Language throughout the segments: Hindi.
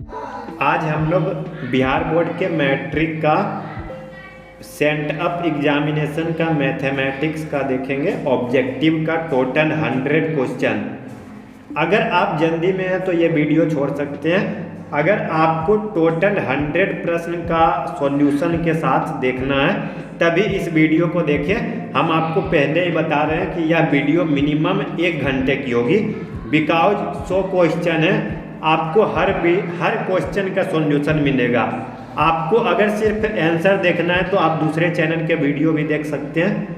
आज हम लोग बिहार बोर्ड के मैट्रिक का सेंट अप एग्जामिनेशन का मैथमेटिक्स का देखेंगे। ऑब्जेक्टिव का टोटल 100 क्वेश्चन। अगर आप जल्दी में हैं तो ये वीडियो छोड़ सकते हैं। अगर आपको टोटल 100 प्रश्न का सॉल्यूशन के साथ देखना है तभी इस वीडियो को देखें। हम आपको पहले ही बता रहे हैं कि यह वीडियो मिनिमम 1 घंटे की होगी, बिकॉज 100 क्वेश्चन है। आपको हर क्वेश्चन का सॉल्यूशन मिलेगा। आपको अगर सिर्फ आंसर देखना है तो आप दूसरे चैनल के वीडियो भी देख सकते हैं,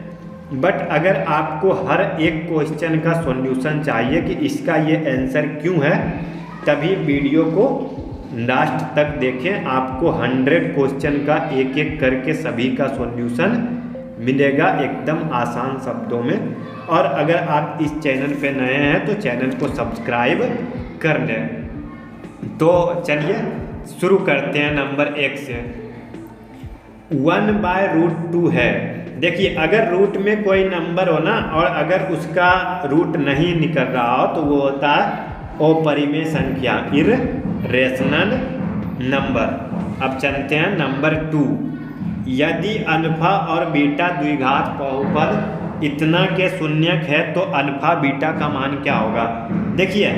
बट अगर आपको हर एक क्वेश्चन का सॉल्यूशन चाहिए कि इसका ये आंसर क्यों है, तभी वीडियो को लास्ट तक देखें। आपको 100 क्वेश्चन का एक एक करके सभी का सॉल्यूशन मिलेगा एकदम आसान शब्दों में। और अगर आप इस चैनल पे नए हैं तो चैनल को सब्सक्राइब कर लें। तो चलिए शुरू करते हैं नंबर 1 से। 1/√2 है। देखिए, अगर रूट में कोई नंबर हो ना और अगर उसका रूट नहीं निकल रहा हो तो वो होता है अपरिमेय संख्या, इर्रेशनल नंबर। अब चलते हैं नंबर 2। यदि अल्फा और बीटा द्विघात बहुपद इतना के शून्यक है तो अल्फा बीटा का मान क्या होगा? देखिए,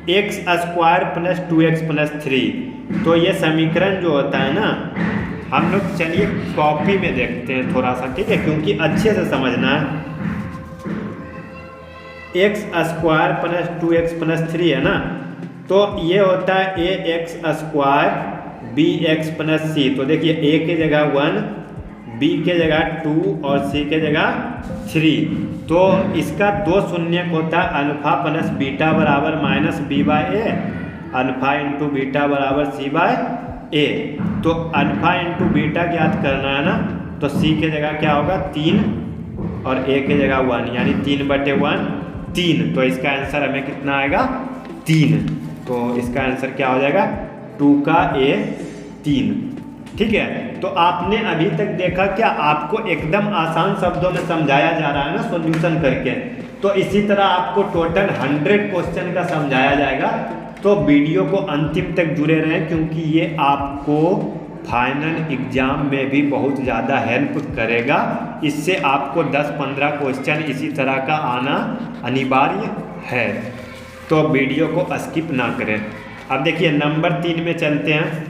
x² + 2x + 3, तो ये समीकरण जो होता है ना, हम लोग चलिए कॉपी में देखते हैं थोड़ा सा, ठीक है, क्योंकि अच्छे से समझना है। x² + 2x + 3 है ना, तो ये होता है ax² bx + c। तो देखिए, a के जगह 1, b के जगह 2 और c के जगह 3। तो इसका 2 शून्यक होता है अल्फा + बीटा बराबर -b/a, अल्फा × बीटा बराबर c/a। तो अल्फा × बीटा ज्ञात करना है ना, तो c के जगह क्या होगा 3 और a के जगह 1, यानी 3/1 3। तो इसका आंसर हमें कितना आएगा? 3। तो इसका आंसर क्या हो जाएगा? 2 का a 3। ठीक है, तो आपने अभी तक देखा क्या आपको एकदम आसान शब्दों में समझाया जा रहा है ना सॉल्यूशन करके। तो इसी तरह आपको टोटल 100 क्वेश्चन का समझाया जाएगा। तो वीडियो को अंतिम तक जुड़े रहें, क्योंकि ये आपको फाइनल एग्जाम में भी बहुत ज़्यादा हेल्प करेगा। इससे आपको 10-15 क्वेश्चन इसी तरह का आना अनिवार्य है। तो वीडियो को स्किप ना करें। अब देखिए नंबर 3 में चलते हैं।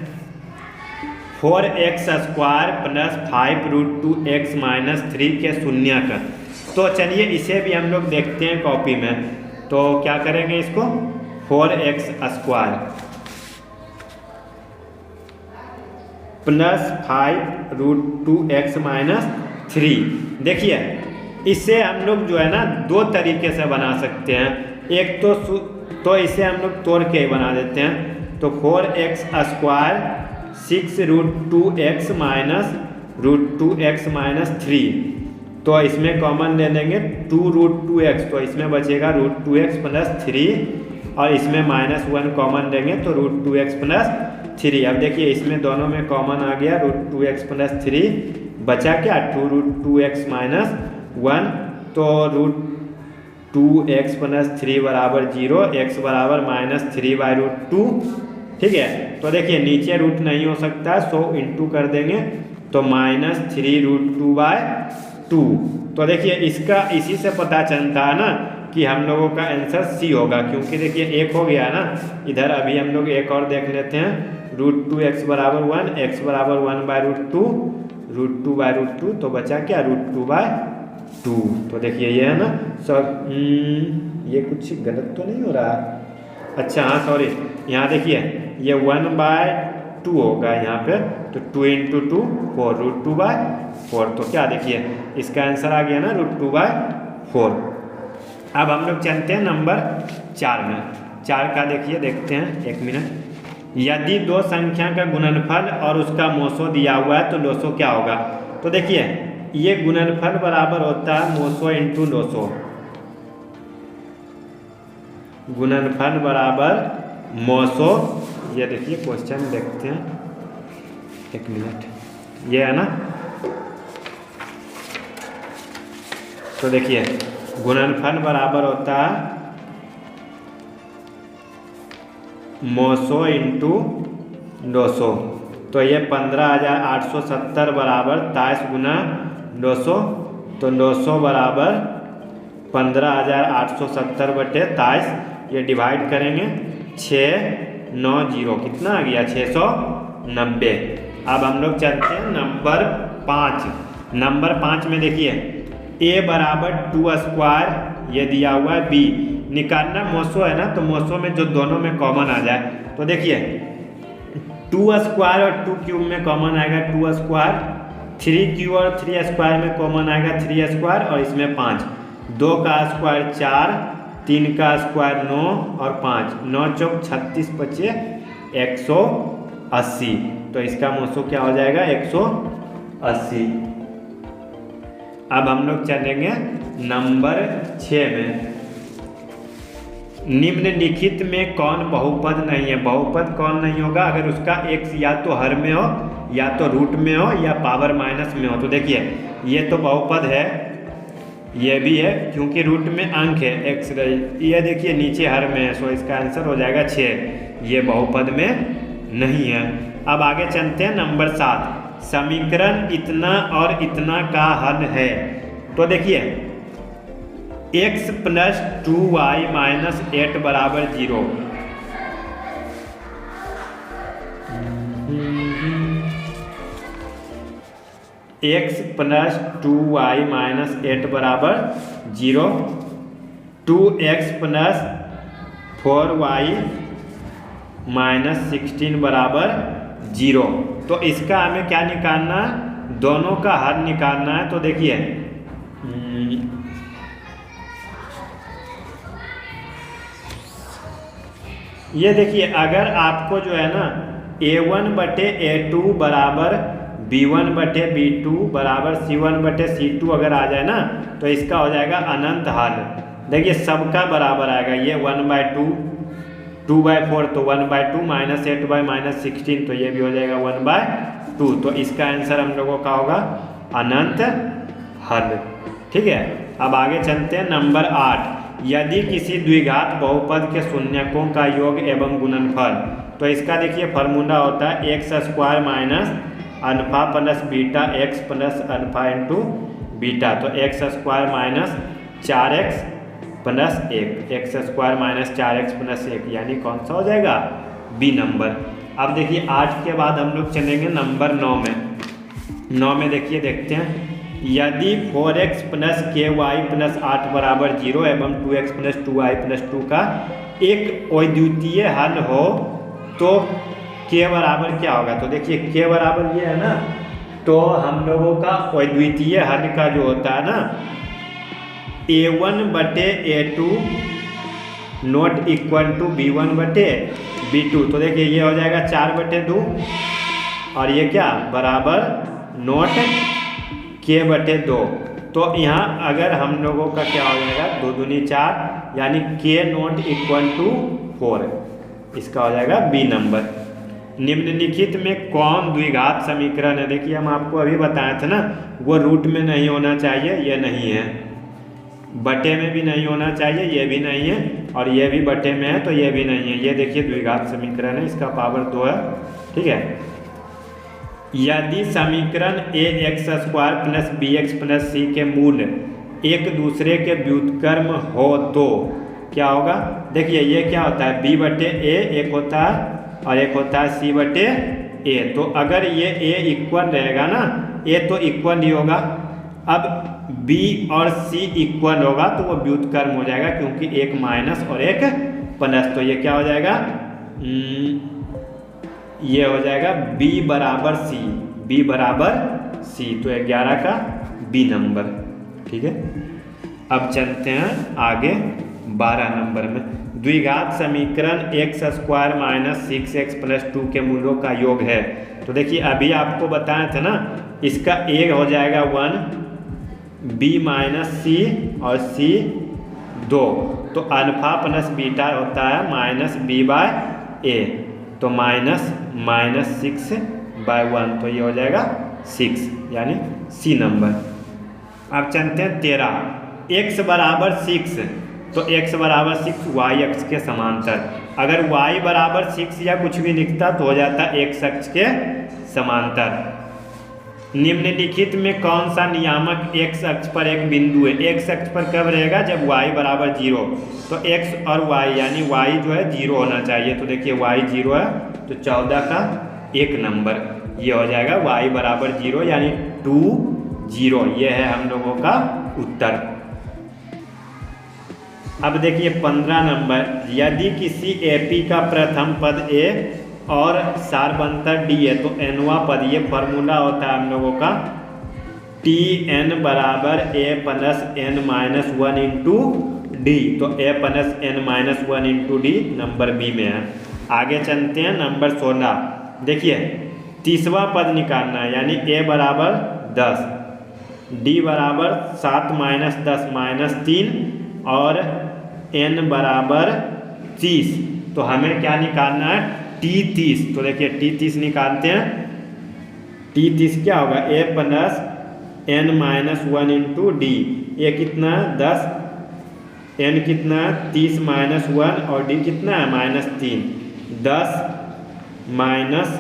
4x² + 5√2x - 3 के शून्यक। तो चलिए इसे भी हम लोग देखते हैं कॉपी में। तो क्या करेंगे इसको? 4x² + 5√2x - 3। देखिए, इसे हम लोग जो है ना 2 तरीके से बना सकते हैं। एक तो इसे हम लोग तोड़ के ही बना देते हैं। तो 4x² 6√2x - √2x - 3। तो इसमें कॉमन ले लेंगे 2√2x, तो इसमें बचेगा √2x + 3 और इसमें -1 कॉमन लेंगे तो √2x + 3। अब देखिए इसमें दोनों में कॉमन आ गया √2x + 3, बचा क्या 2√2x - 1। तो √2x + 3 = 0, x = -3/√2। ठीक है, तो देखिए नीचे रूट नहीं हो सकता, 100 इंटू कर देंगे तो -3√2/2। तो देखिए इसका इसी से पता चलता है ना कि हम लोगों का आंसर सी होगा, क्योंकि देखिए एक हो गया ना इधर। अभी हम लोग एक और देख लेते हैं। √2x = 1, x = 1/√2, √2/√2, तो बचा क्या √2/2। तो देखिए ये है ना सब, ये कुछ गलत तो नहीं हो रहा? अच्छा हाँ, सॉरी, यहाँ देखिए ये 1/2 होगा यहाँ पे, तो 2 × 2 4, √2/4। तो क्या देखिए इसका आंसर आ गया ना √2/4। अब हम लोग चलते हैं नंबर 4 में। 4 का देखिए, देखते हैं, 1 मिनट। यदि 2 संख्या का गुणनफल और उसका मोसो दिया हुआ है तो लोसो क्या होगा? तो देखिए ये गुणनफल बराबर होता है मोसो × लोसो। गुणनफल बराबर मोसो। ये देखिए क्वेश्चन देखते हैं, 1 मिनट, ये है ना। तो देखिए गुणनफल बराबर होता है 900 इंटू 200, तो ये 15,870 बराबर 23 गुना 200, तो 900 बराबर 15,870 बटे 23, ये डिवाइड करेंगे 690, कितना आ गया 690। अब हम लोग चलते हैं नंबर 5। नंबर 5 में देखिए a बराबर 2 स्क्वायर ये दिया हुआ है, b निकालना मोसो है ना, तो मोसो में जो दोनों में कॉमन आ जाए, तो देखिए 2 स्क्वायर और 2 क्यूब में कॉमन आएगा 2 स्क्वायर, 3 क्यूब और 3 स्क्वायर में कॉमन आएगा 3 स्क्वायर, और इसमें 5, 2 का स्क्वायर 4, 3 का स्क्वायर 9 और 5, 9 चौक 36 बचे 180, तो इसका मोसो क्या हो जाएगा 180। अब हम लोग चलेंगे नंबर 6 में। निम्नलिखित में कौन बहुपद नहीं है? बहुपद कौन नहीं होगा अगर उसका x या तो हर में हो, या तो रूट में हो, या पावर माइनस में हो। तो देखिए ये तो बहुपद है, ये भी है क्योंकि रूट में अंक है x रही, ये देखिए नीचे हर में है, सो इसका आंसर हो जाएगा 6, ये बहुपद में नहीं है। अब आगे चलते हैं नंबर 7। समीकरण इतना और इतना का हल है। तो देखिए x प्लस 2y माइनस 8 बराबर 0। x प्लस 2y माइनस 8 बराबर 0, 2x प्लस 4y माइनस 16 बराबर 0। तो इसका हमें क्या निकालना है? दोनों का हल निकालना है। तो देखिए ये देखिए अगर आपको जो है ना a1 बटे a2 बराबर b1 बटे b2 बराबर c1 बटे c2 अगर आ जाए ना, तो इसका हो जाएगा अनंत हल। देखिए सबका बराबर आएगा, ये 1/2, 2/4 तो 1/2 माइनस 8 माइनस 16, तो ये भी हो जाएगा 1/2। तो इसका आंसर हम लोगों का होगा अनंत हल। ठीक है, अब आगे चलते हैं नंबर 8। यदि किसी द्विघात बहुपद के शून्यकों का योग एवं गुणनफल, तो इसका देखिए फार्मूला होता है X square minus alpha plus beta X plus alpha into beta. तो X square minus 4x plus 1, X square minus 4x plus 1, यानी कौन सा हो जाएगा बी नंबर। अब देखिए 8 के बाद हम लोग चलेंगे नंबर 9 में। 9 में देखिए देखते हैं यदि 4x प्लस ky प्लस 8 बराबर 0 एवं 2x प्लस 2y प्लस 2 का एक अद्वितीय हल हो तो k बराबर क्या होगा? तो देखिए k बराबर ये है ना, तो हम लोगों का अद्वितीय हल का जो होता है ना a1 बटे a2 not equal to b1 बटे b2। तो देखिए ये हो जाएगा 4/2 और ये क्या बराबर नॉट k बटे 2। तो यहाँ अगर हम लोगों का क्या हो जाएगा 2 दूनी 4, यानी k नॉट इक्वल टू 4, इसका हो जाएगा बी नंबर। निम्नलिखित में कौन द्विघात समीकरण है? देखिए हम आपको अभी बताए थे ना, वो रूट में नहीं होना चाहिए, ये नहीं है, बटे में भी नहीं होना चाहिए, ये भी नहीं है, और ये भी बटे में है तो ये भी नहीं है। ये देखिए द्विघात समीकरण है, इसका पावर 2 है। ठीक है, यदि समीकरण ax square plus bx plus c के मूल एक दूसरे के व्युत्क्रम हो तो क्या होगा? देखिए ये क्या होता है b बटे a एक होता है और एक होता है c बटे a। तो अगर ये a इक्वल रहेगा ना, a तो इक्वल ही होगा, अब b और c इक्वल होगा तो वो व्युत्क्रम हो जाएगा, क्योंकि एक माइनस और एक प्लस, तो ये क्या हो जाएगा ये हो जाएगा b बराबर c, b बराबर c, तो 11 का b नंबर। ठीक है, अब चलते हैं आगे 12 नंबर में। द्विघात समीकरण x square minus 6x plus 2 के मूलों का योग है। तो देखिए अभी आपको बताया था ना, इसका a हो जाएगा 1, b माइनस सी और c 2, तो अल्फा प्लस बीटा होता है माइनस b/a, तो माइनस 6/1, तो ये हो जाएगा 6, यानी सी नंबर। अब चलते हैं 13। x बराबर 6, तो x बराबर 6 y अक्ष के समांतर, अगर y बराबर 6 या कुछ भी लिखता तो हो जाता x अक्ष के समांतर। निम्नलिखित में कौन सा नियामक x अक्ष पर एक बिंदु है? x अक्ष पर कब रहेगा? जब y बराबर 0। तो x और y यानी y जो है 0 होना चाहिए। तो देखिए y 0 है तो 14 का 1 नंबर ये हो जाएगा y बराबर 0 यानी 2 0। ये है हम लोगों का उत्तर। अब देखिए 15 नंबर, यदि किसी एपी का प्रथम पद ए और सारबंतर डी है तो एनवा पद, ये फॉर्मूला होता है हम लोगों का टी एन बराबर A plus N minus 1 into D. तो A plus N minus 1 into D number B में है। आगे चलते हैं नंबर 16। देखिए 30वां पद निकालना है यानी ए बराबर 10, डी बराबर 7 माइनस 10 माइनस 3 और एन बराबर 30। तो हमें क्या निकालना है? टी 30। तो देखिए टी 30 निकालते हैं। टी 30 क्या होगा? A plus N minus 1 into D. A कितना है? 10, एन कितना है? 30 माइनस 1 और डी कितना है? माइनस 3। 10 माइनस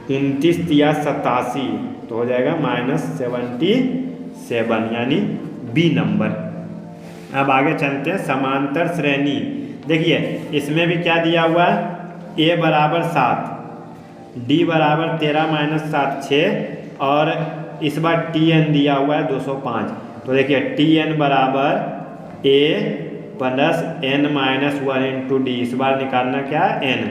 29 या 87 तो हो जाएगा माइनस 77 यानी बी नंबर। अब आगे चलते हैं समांतर श्रेणी। देखिए इसमें भी क्या दिया हुआ है? ए बराबर 7, डी बराबर 13 माइनस 7 6 और इस बार टी एन दिया हुआ है 205। तो देखिए टी एन बराबर A plus N minus 1 into D. इस बार निकालना क्या है? एन।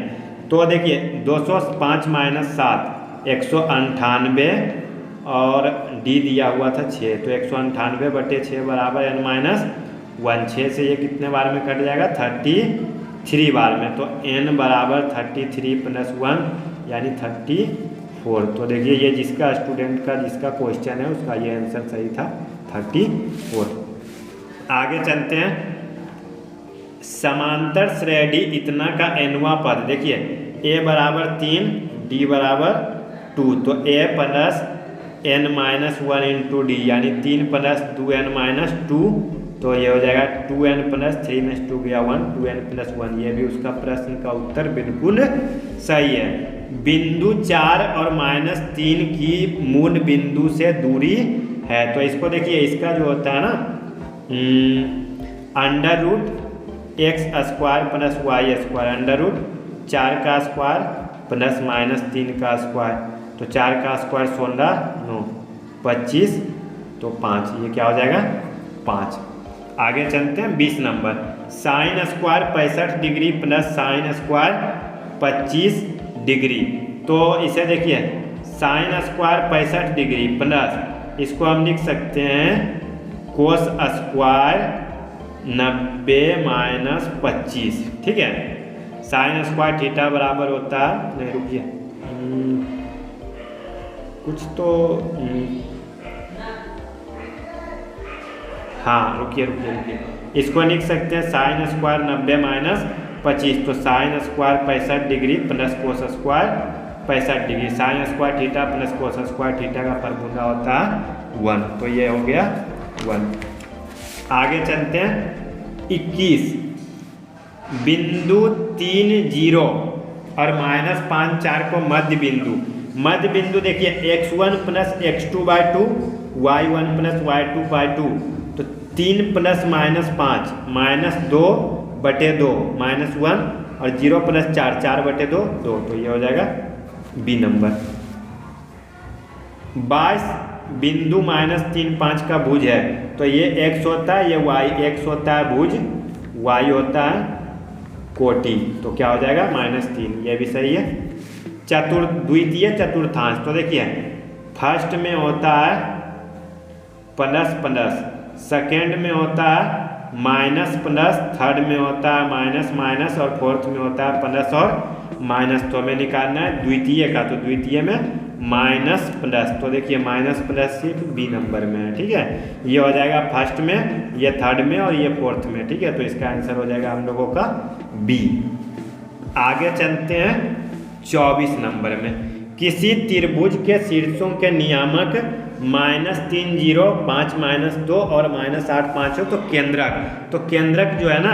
तो देखिए 205 माइनस 7 198 और डी दिया हुआ था 6। तो 198 बटे 6 बराबर एन माइनस 1। 6 से ये कितने बार में कट जाएगा? 33 बार में। तो n बराबर 33 प्लस 1 यानी 34। तो देखिए ये जिसका स्टूडेंट का जिसका क्वेश्चन है उसका ये आंसर सही था 34। आगे चलते हैं समांतर श्रेणी इतना का nवां पद। देखिए a बराबर 3, d बराबर 2। तो a plus n minus 1 into D यानी 3 प्लस 2n माइनस 2। तो ये हो जाएगा 2n प्लस 3 में 2 गया 1, 2n प्लस 1। ये भी उसका प्रश्न का उत्तर बिल्कुल सही है। बिंदु 4 और -3 की मूल बिंदु से दूरी है। तो इसको देखिए इसका जो होता है ना under root X square plus Y square, under root 4 का स्क्वायर प्लस -3 का स्क्वायर। तो 4 का स्क्वायर 16 9 25 तो 5, ये क्या हो जाएगा? 5। आगे चलते हैं 20 number. Sine square 65 degree plus sine square 25 degree. तो इसे देखिए साइन स्क्वायर 65 डिग्री प्लस इसको हम लिख सकते हैं कोस स्क्वायर 90 माइनस 25। ठीक है, साइन स्क्वायर थीटा बराबर होता है, नहीं रुकिए कुछ तो हाँ रुकिए, इसको लिख सकते हैं साइन स्क्वायर 90 माइनस 25। तो sine square 65 degree plus cos square 65 degree. Sign square theta plus cos square theta का फॉर्मूला होता है 1। तो ये हो गया 1। आगे चलते हैं 21। बिंदु 3 0 और -5 4 को मध्य बिंदु देखिए x1 plus x2 by 2 y1 plus y2 by 2। तो 3 प्लस -5 -2 बटे 2 -1 और 0 प्लस 4 4 बटे 2 2। तो ये हो जाएगा बी नंबर। 22 बिंदु -3 5 का भुज है। तो ये x होता है, ये y, x होता है भुज, y होता है कोटि। तो क्या हो जाएगा? -3। ये भी सही है। द्वितीय चतुर्थांश। तो देखिए फर्स्ट में होता है प्लस प्लस, सेकेंड में होता है माइनस प्लस, थर्ड में होता है माइनस माइनस और फोर्थ में होता है प्लस और माइनस। तो हमें निकालना है द्वितीय का। तो द्वितीय में माइनस प्लस। तो देखिए माइनस प्लस सिर्फ बी नंबर में है। ठीक है, ये हो जाएगा फर्स्ट में, ये थर्ड में और ये फोर्थ में। ठीक है, तो इसका आंसर हो जाएगा हम लोगों का बी। आगे चलते हैं 24 नंबर में। किसी त्रिभुज के शीर्षों के नियामक -3 0 5 -2 और -8 5 हो तो केंद्रक। तो केंद्रक जो है ना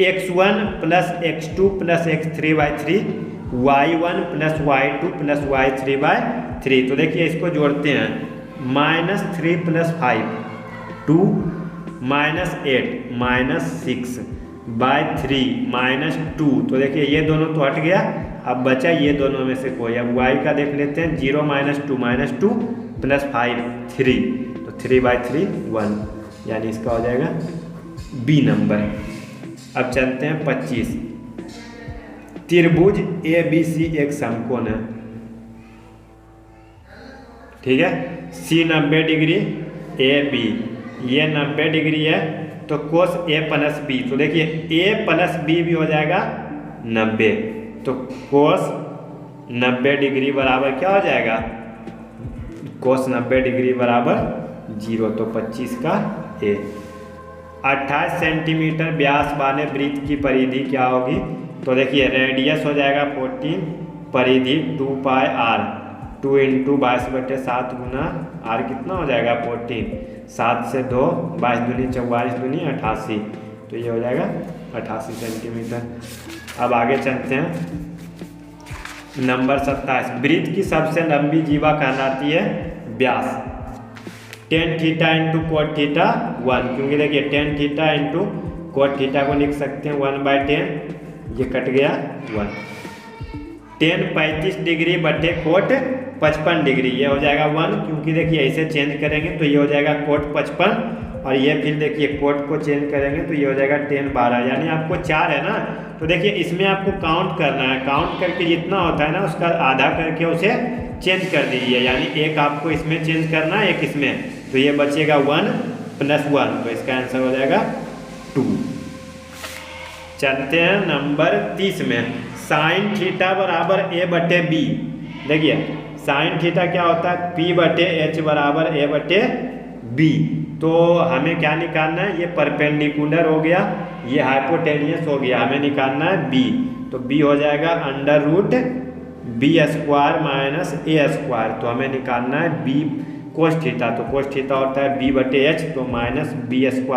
x1 plus x2 plus x3/3 y1 plus y2 plus y3/3। तो देखिए इसको जोड़ते हैं, -3 + 5 2 -8 -6/3 -2। तो देखिए ये दोनों तो हट गया, अब बचा ये दोनों में से कोई। अब y का देख लेते हैं, 0 -2 प्लस 5 3, तो 3/3 1, यानी इसका हो जाएगा बी नंबर। अब चलते हैं 25। त्रिभुज ABC एक समकोण है, ठीक है। C 90 डिग्री, AB ये 90 डिग्री है, तो कोस A + B। तो देखिए A + B भी हो जाएगा 90, तो कोस 90 डिग्री बराबर क्या हो जाएगा, कोस 90 डिग्री बराबर 0, तो 25 का A। 28 सेंटीमीटर व्यास वाले वृत्त की परिधि क्या होगी। तो देखिए रेडियस हो जाएगा 14, परिधि 2πr, 2 × 22/7 गुना r कितना हो जाएगा 14, 7 से 2 22 दूनी 44 दूनी 88, तो ये हो जाएगा 88 सेंटीमीटर। अब आगे चलते हैं नंबर 27। वृत्त की सबसे लंबी जीवा कहलाती है व्यास। tan θ × cot θ 1, क्योंकि देखिए tan θ × cot θ को लिख सकते हैं 1/10, ये कट गया 1। tan 35 डिग्री बटे कोट 55 डिग्री, ये हो जाएगा 1, क्योंकि देखिए ऐसे चेंज करेंगे तो ये हो जाएगा कोट 55, और ये फिर देखिए कोट को चेंज करेंगे तो ये हो जाएगा tan 12, यानी आपको 4 है ना। तो देखिए इसमें आपको काउंट करना है, काउंट करके जितना होता है ना उसका आधा करके उसे चेंज कर दीजिए, यानी एक आपको इसमें चेंज करना है, एक इसमें, तो ये बचेगा 1 + 1, तो इसका आंसर हो जाएगा 2। चलते हैं नंबर 30 में। sin θ बराबर A/B। देखिए sin θ क्या होता है, P/H बराबर A/B। तो हमें क्या निकालना है, ये परपेंडिकुलर हो गया, ये हाइपोटेनियस हो गया, हमें निकालना है B। तो B हो जाएगा √B² - A²। तो हमें निकालना है B cos θ, तो cos θ होता है B/H, तो -B² -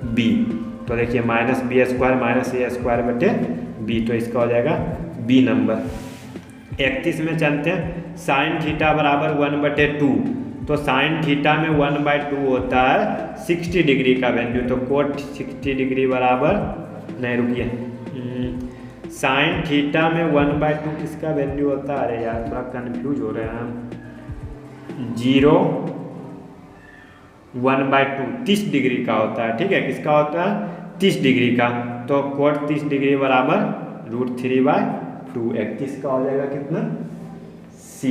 A²/B। तो देखिए -B² - A²/B, तो इसका हो जाएगा B नंबर। 31 में चलते हैं। sin θ बराबर 1/2, तो sin θ में 1/2 होता है 60 डिग्री का वैल्यू, तो कोट 60 डिग्री बराबर, नहीं रुकिए, sin θ में 1/2 किसका वैल्यू होता है, अरे यार थोड़ा कंफ्यूज हो रहे हैं हम, 0 1/2 30 डिग्री का होता है, ठीक है। किसका होता है 30 डिग्री का, तो कोट 30 डिग्री बराबर √3/2। 31 का हो जाएगा कितना, C।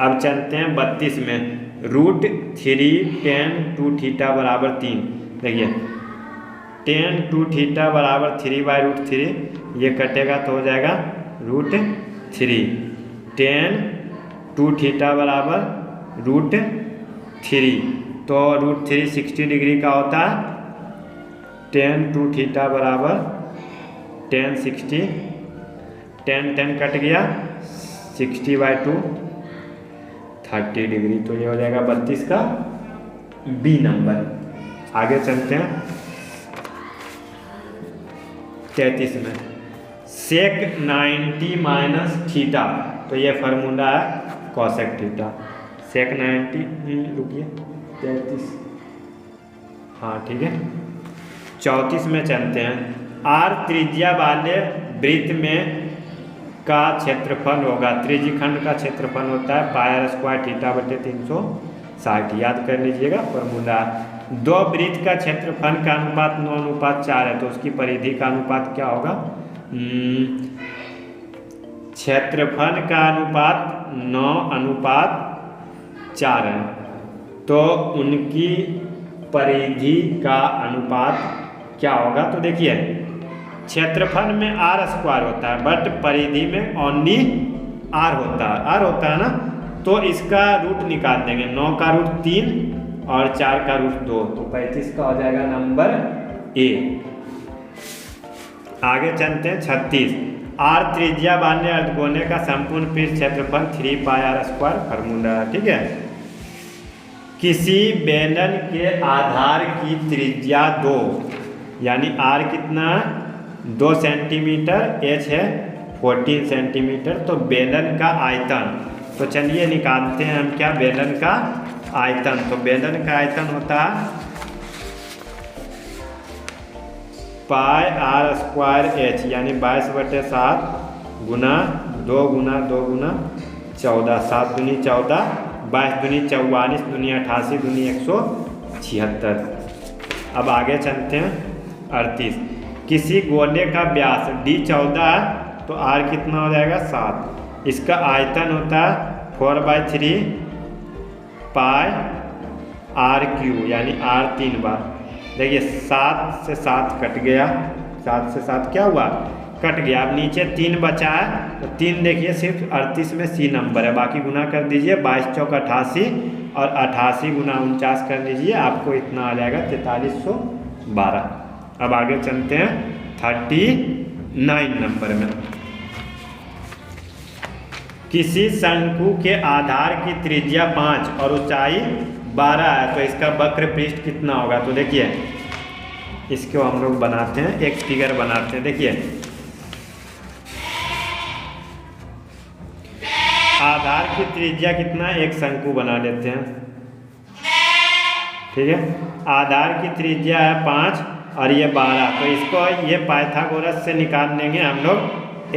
अब चलते हैं 32 में। √3 tan 2θ बराबर 3। देखिए tan 2θ बराबर 3/√3, ये कटेगा तो हो जाएगा √3। tan 2θ बराबर √3, तो √3 60 डिग्री का होता है, tan 2θ बराबर tan 60, tan कट गया 60/2 30 डिग्री, तो ये हो जाएगा 32 का B नंबर। आगे चलते हैं 33 में। sec 90 - θ, तो ये फार्मूला है cosec θ। sec 90, रुकिए 33, हाँ ठीक है। 34 में चलते हैं। r त्रिज्या वाले वृत्त में का क्षेत्रफल होगा, त्रिज्यखंड का क्षेत्रफल होता है πr² θ/360, याद कर लीजिएगा फॉर्मूला। दो वृत्त का क्षेत्रफल का अनुपात 9:4 है, तो उसकी परिधि का अनुपात क्या होगा, क्षेत्रफल का अनुपात 9:4 है, तो उनकी परिधि का अनुपात क्या होगा। तो देखिए क्षेत्रफल में r² होता है, बट परिधि में ओनली r होता है ना, तो इसका रूट निकाल देंगे, 9 का रूट 3 और 4 का रूट 2, तो 35 का हो जाएगा नंबर A। आगे चलते हैं 36। r त्रिज्या वाले अर्धगोले का संपूर्ण पृष्ठ क्षेत्रफल 3πr² फार्मूला, ठीक है। किसी बेलन के आधार की त्रिज्या 2, यानी r कितना 2 सेंटीमीटर, h है 14 सेंटीमीटर। तो बेलन का आयतन, तो चलिए निकालते हैं हम क्या, बेलन का आयतन। तो बेलन का आयतन होता है पाई r स्क्वायर h, यानी 22/7 गुना 2 गुना 2 गुना 14, 7 दूनी 14, 22 दूनी 44, दूनी 88, दूनी 176। अब आगे चलते हैं 38। किसी गोले का व्यास d 14 है तो r कितना हो जाएगा 7। इसका आयतन होता है 4/3 पाई r³ यानी r 3 बार। देखिए 7 से 7 कट गया, 7 से 7 क्या हुआ, कट गया। अब नीचे 3 बचा है तो 3 देखिए सिर्फ 38 में C नंबर है, बाकी गुना कर दीजिए 22 चौक 88 और 88 गुना 49 कर लीजिए, आपको इतना आ जाएगा 4312। अब आगे चलते हैं 39 नंबर में। किसी शंकु के आधार की त्रिज्या 5 और ऊंचाई 12 है तो इसका वक्र पृष्ठ कितना होगा। तो देखिए इसको हम लोग बनाते हैं, एक फिगर बनाते हैं। देखिए आधार की त्रिज्या कितना, एक शंकु बना लेते हैं, ठीक है। आधार की त्रिज्या है 5 और ये 12, तो इसको ये पाइथागोरस से निकाल लेंगे हम लोग,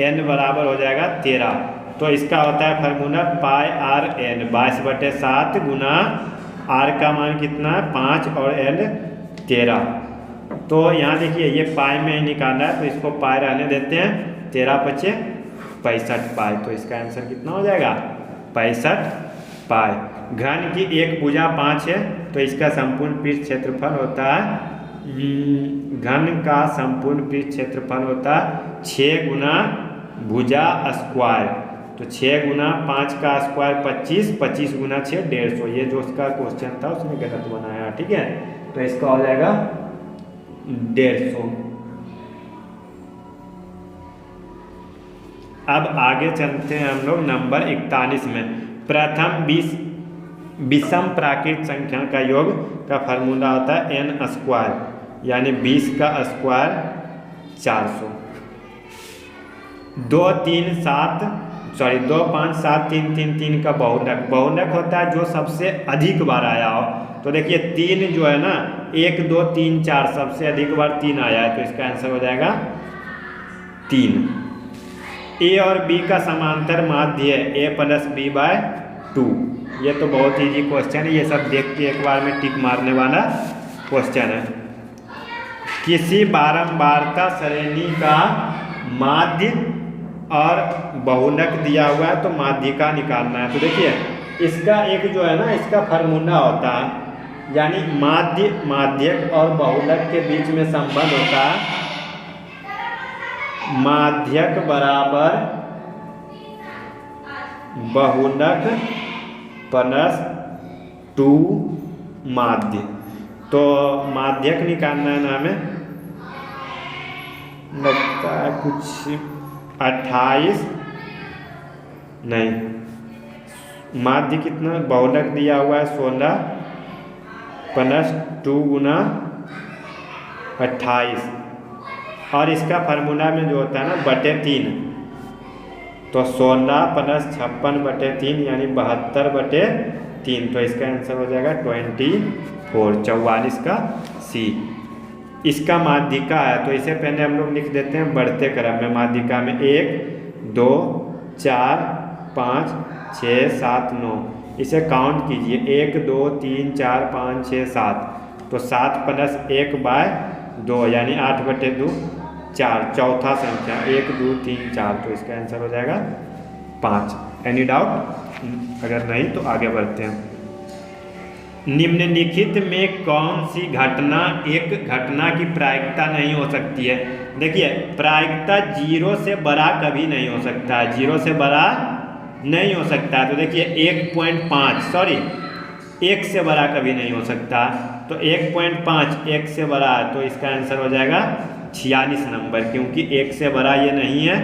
n बराबर हो जाएगा 13। तो इसका होता है फार्मूला पाई r n, 22/7 गुना r का मान कितना है 5 और n 13। तो यहाँ देखिए ये पाई में ही निकालना है तो इसको पाई रहने देते हैं, 13×5 = 65 पाई। तो इसका आंसर कितना हो जाएगा 65 पाई। घन की एक भुजा 5 है तो इसका संपूर्ण पृष्ठ क्षेत्रफल होता है, घन का संपूर्ण पृष्ठ क्षेत्रफल होता है 6 गुना भुजा स्क्वायर। तो 6 गुना 5 का स्क्वायर 25, 25 गुना 6 150। ये जो उसका क्वेश्चन था उसने गलत बनाया, ठीक है। तो इसका हो जाएगा 150। अब आगे चलते हैं हम लोग नंबर 41 में। प्रथम विषम प्राकृत संख्या का योग का फार्मूला होता है n², यानी 20 का स्क्वायर 400। 2 5 7 3 3 3 का बहुलक, बहुलक होता है जो सबसे अधिक बार आया हो। तो देखिए 3 जो है ना, 1 2 3 4 सबसे अधिक बार 3 आया है तो इसका आंसर हो जाएगा 3। a और b का समांतर माध्य है a+b/2। ये तो बहुत इजी क्वेश्चन है, ये सब देख के एक बार में टिक मारने वाला क्वेश्चन है। किसी बारंबारता श्रेणी का माध्य और बहुलक दिया हुआ है तो माध्यिका निकालना है। तो देखिए इसका एक जो है ना, इसका फार्मूला होता है, यानी माध्य माध्यक और बहुलक के बीच में संबंध होता है माध्यक बराबर बहुलक +2 माध्य। तो माध्यक निकालना है ना हमें, लगता है कुछ 28 नहीं, माध्य कितना, बहुलक दिया हुआ है 16 +2 गुना 28 और इसका फार्मूला में जो होता है ना /3, तो 16 + 56/3 यानी 72/3। तो इसका आंसर हो जाएगा 24, 44 का C। इसका माध्यिका है तो इसे पहले हम लोग लिख देते हैं बढ़ते क्रम में। माध्यिका में 1 2 4 5 6 7 9, इसे काउंट कीजिए 1 2 3 4 5 6 7। तो 7 + 1/2 यानी 8/2 4, चौथा संख्या 1 2 3 4। तो इसका आंसर हो जाएगा 5। Any doubt? अगर नहीं तो आगे बढ़ते हैं। निम्नलिखित में कौन सी घटना एक घटना की प्रायिकता नहीं हो सकती है। देखिए प्रायिकता 0 से बड़ा कभी नहीं हो सकता है, 0 से बड़ा नहीं हो सकता है। तो देखिए 1 से बड़ा कभी नहीं हो सकता। तो 1.5 1 से बड़ा है तो इसका आंसर हो जाएगा 46 नंबर, क्योंकि 1 से बड़ा ये नहीं है,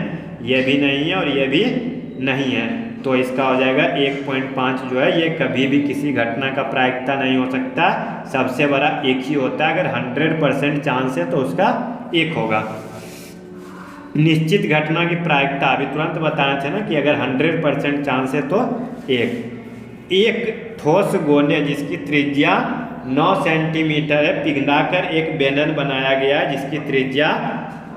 ये भी नहीं है और ये भी नहीं है। तो इसका हो जाएगा 1.5 जो है ये कभी भी किसी घटना का प्रायिकता नहीं हो सकता, सबसे बड़ा एक ही होता है। अगर 100% चांस है तो उसका एक होगा। निश्चित घटना की प्रायिकता अभी तुरंत बताए थे ना कि अगर 100% चांस है तो एक ठोस गोले जिसकी त्रिज्या 9 सेंटीमीटर है पिघलाकर एक बेलन बनाया गया है जिसकी त्रिज्या